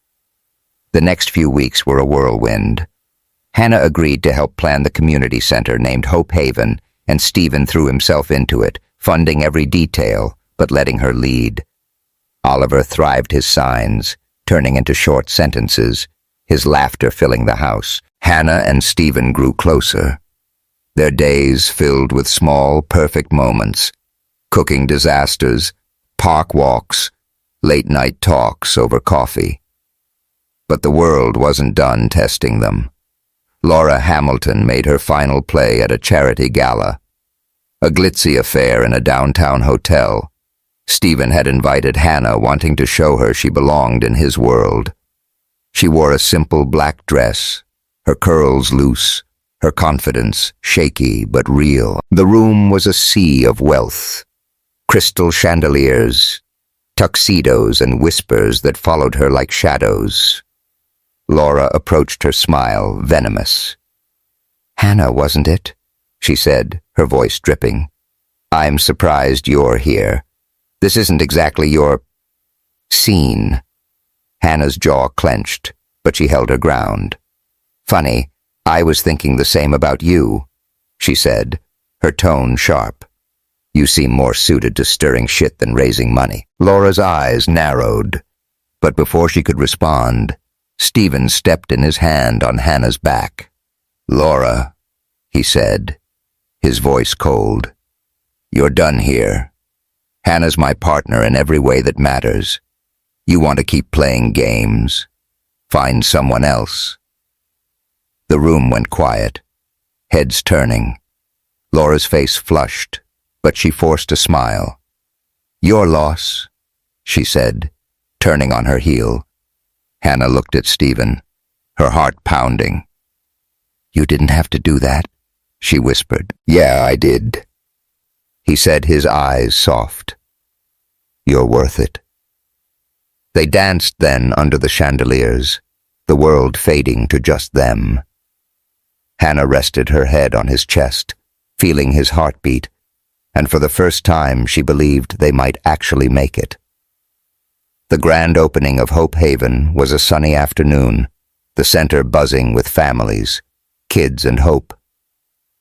The next few weeks were a whirlwind. Hannah agreed to help plan the community center named Hope Haven, and Stephen threw himself into it, funding every detail, but letting her lead. Oliver thrived his signs, turning into short sentences, his laughter filling the house. Hannah and Stephen grew closer, their days filled with small, perfect moments, cooking disasters, park walks, late-night talks over coffee. But the world wasn't done testing them. Laura Hamilton made her final play at a charity gala, a glitzy affair in a downtown hotel. Stephen had invited Hannah, wanting to show her she belonged in his world. She wore a simple black dress, her curls loose, her confidence shaky but real. The room was a sea of wealth, crystal chandeliers, tuxedos and whispers that followed her like shadows. Laura approached her smile, venomous. "Hannah, wasn't it?" she said, her voice dripping. "I'm surprised you're here. This isn't exactly your scene." Hannah's jaw clenched, but she held her ground. "Funny, I was thinking the same about you," she said, her tone sharp. "You seem more suited to stirring shit than raising money." Laura's eyes narrowed, but before she could respond, Stephen stepped in his hand on Hannah's back. "Laura," he said, his voice cold, "you're done here. Hannah's my partner in every way that matters. You want to keep playing games? Find someone else." The room went quiet, heads turning. Laura's face flushed, but she forced a smile. "Your loss," she said, turning on her heel. Hannah looked at Stephen, her heart pounding. "You didn't have to do that," she whispered. "Yeah, I did," he said, his eyes soft. "You're worth it." They danced then under the chandeliers, the world fading to just them. Hannah rested her head on his chest, feeling his heartbeat, and for the first time she believed they might actually make it. The grand opening of Hope Haven was a sunny afternoon, the center buzzing with families, kids and hope.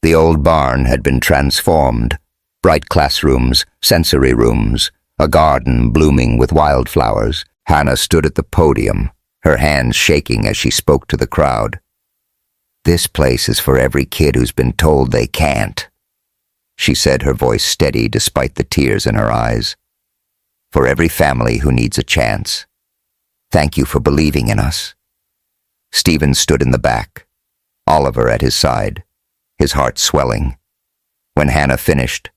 The old barn had been transformed, bright classrooms, sensory rooms, a garden blooming with wildflowers. Hannah stood at the podium, her hands shaking as she spoke to the crowd. "This place is for every kid who's been told they can't," she said, her voice steady despite the tears in her eyes. "For every family who needs a chance. Thank you for believing in us." Stephen stood in the back, Oliver at his side, his heart swelling. When Hannah finished,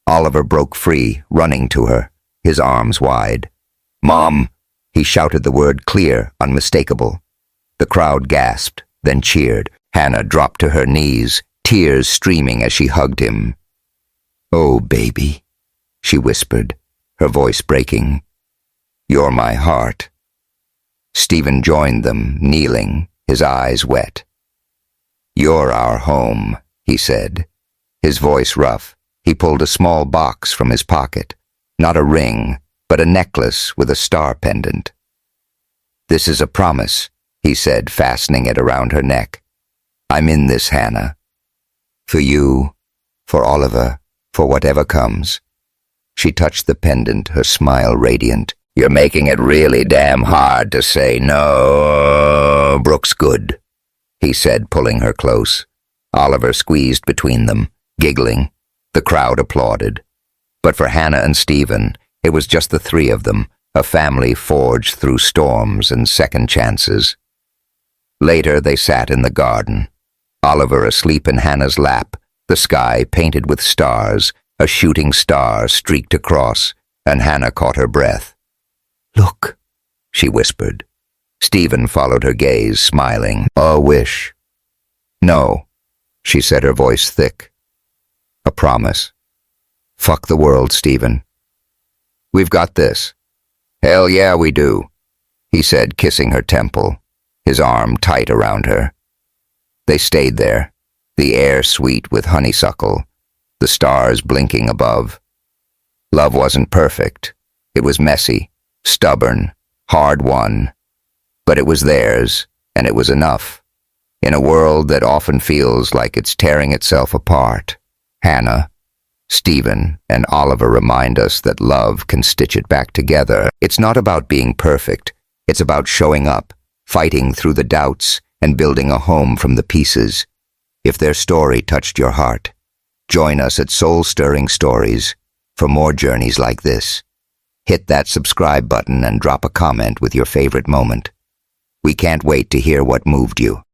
Oliver broke free, running to her, his arms wide. "Mom!" He shouted the word clear, unmistakable. The crowd gasped, then cheered. Hannah dropped to her knees, tears streaming as she hugged him. "Oh, baby," she whispered, her voice breaking. "You're my heart." Stephen joined them, kneeling, his eyes wet. "You're our home," he said, his voice rough. He pulled a small box from his pocket, not a ring, but a necklace with a star pendant. "This is a promise," he said, fastening it around her neck. "I'm in this, Hannah. For you, for Oliver, for whatever comes." She touched the pendant, her smile radiant. "You're making it really damn hard to say no, Brooks Good," he said, pulling her close. Oliver squeezed between them, giggling. The crowd applauded. But for Hannah and Stephen, it was just the three of them, a family forged through storms and second chances. Later they sat in the garden, Oliver asleep in Hannah's lap, the sky painted with stars, a shooting star streaked across, and Hannah caught her breath. "Look," she whispered. Stephen followed her gaze, smiling. "A wish." "No," she said, her voice thick. "A promise." "Fuck the world, Stephen. We've got this." "Hell yeah, we do," he said, kissing her temple, his arm tight around her. They stayed there, the air sweet with honeysuckle, the stars blinking above. Love wasn't perfect. It was messy, stubborn, hard-won. But it was theirs, and it was enough. In a world that often feels like it's tearing itself apart. Hannah, Stephen and Oliver remind us that love can stitch it back together. It's not about being perfect. It's about showing up, fighting through the doubts, and building a home from the pieces. If their story touched your heart, join us at Soul-Stirring Stories for more journeys like this. Hit that subscribe button and drop a comment with your favorite moment. We can't wait to hear what moved you.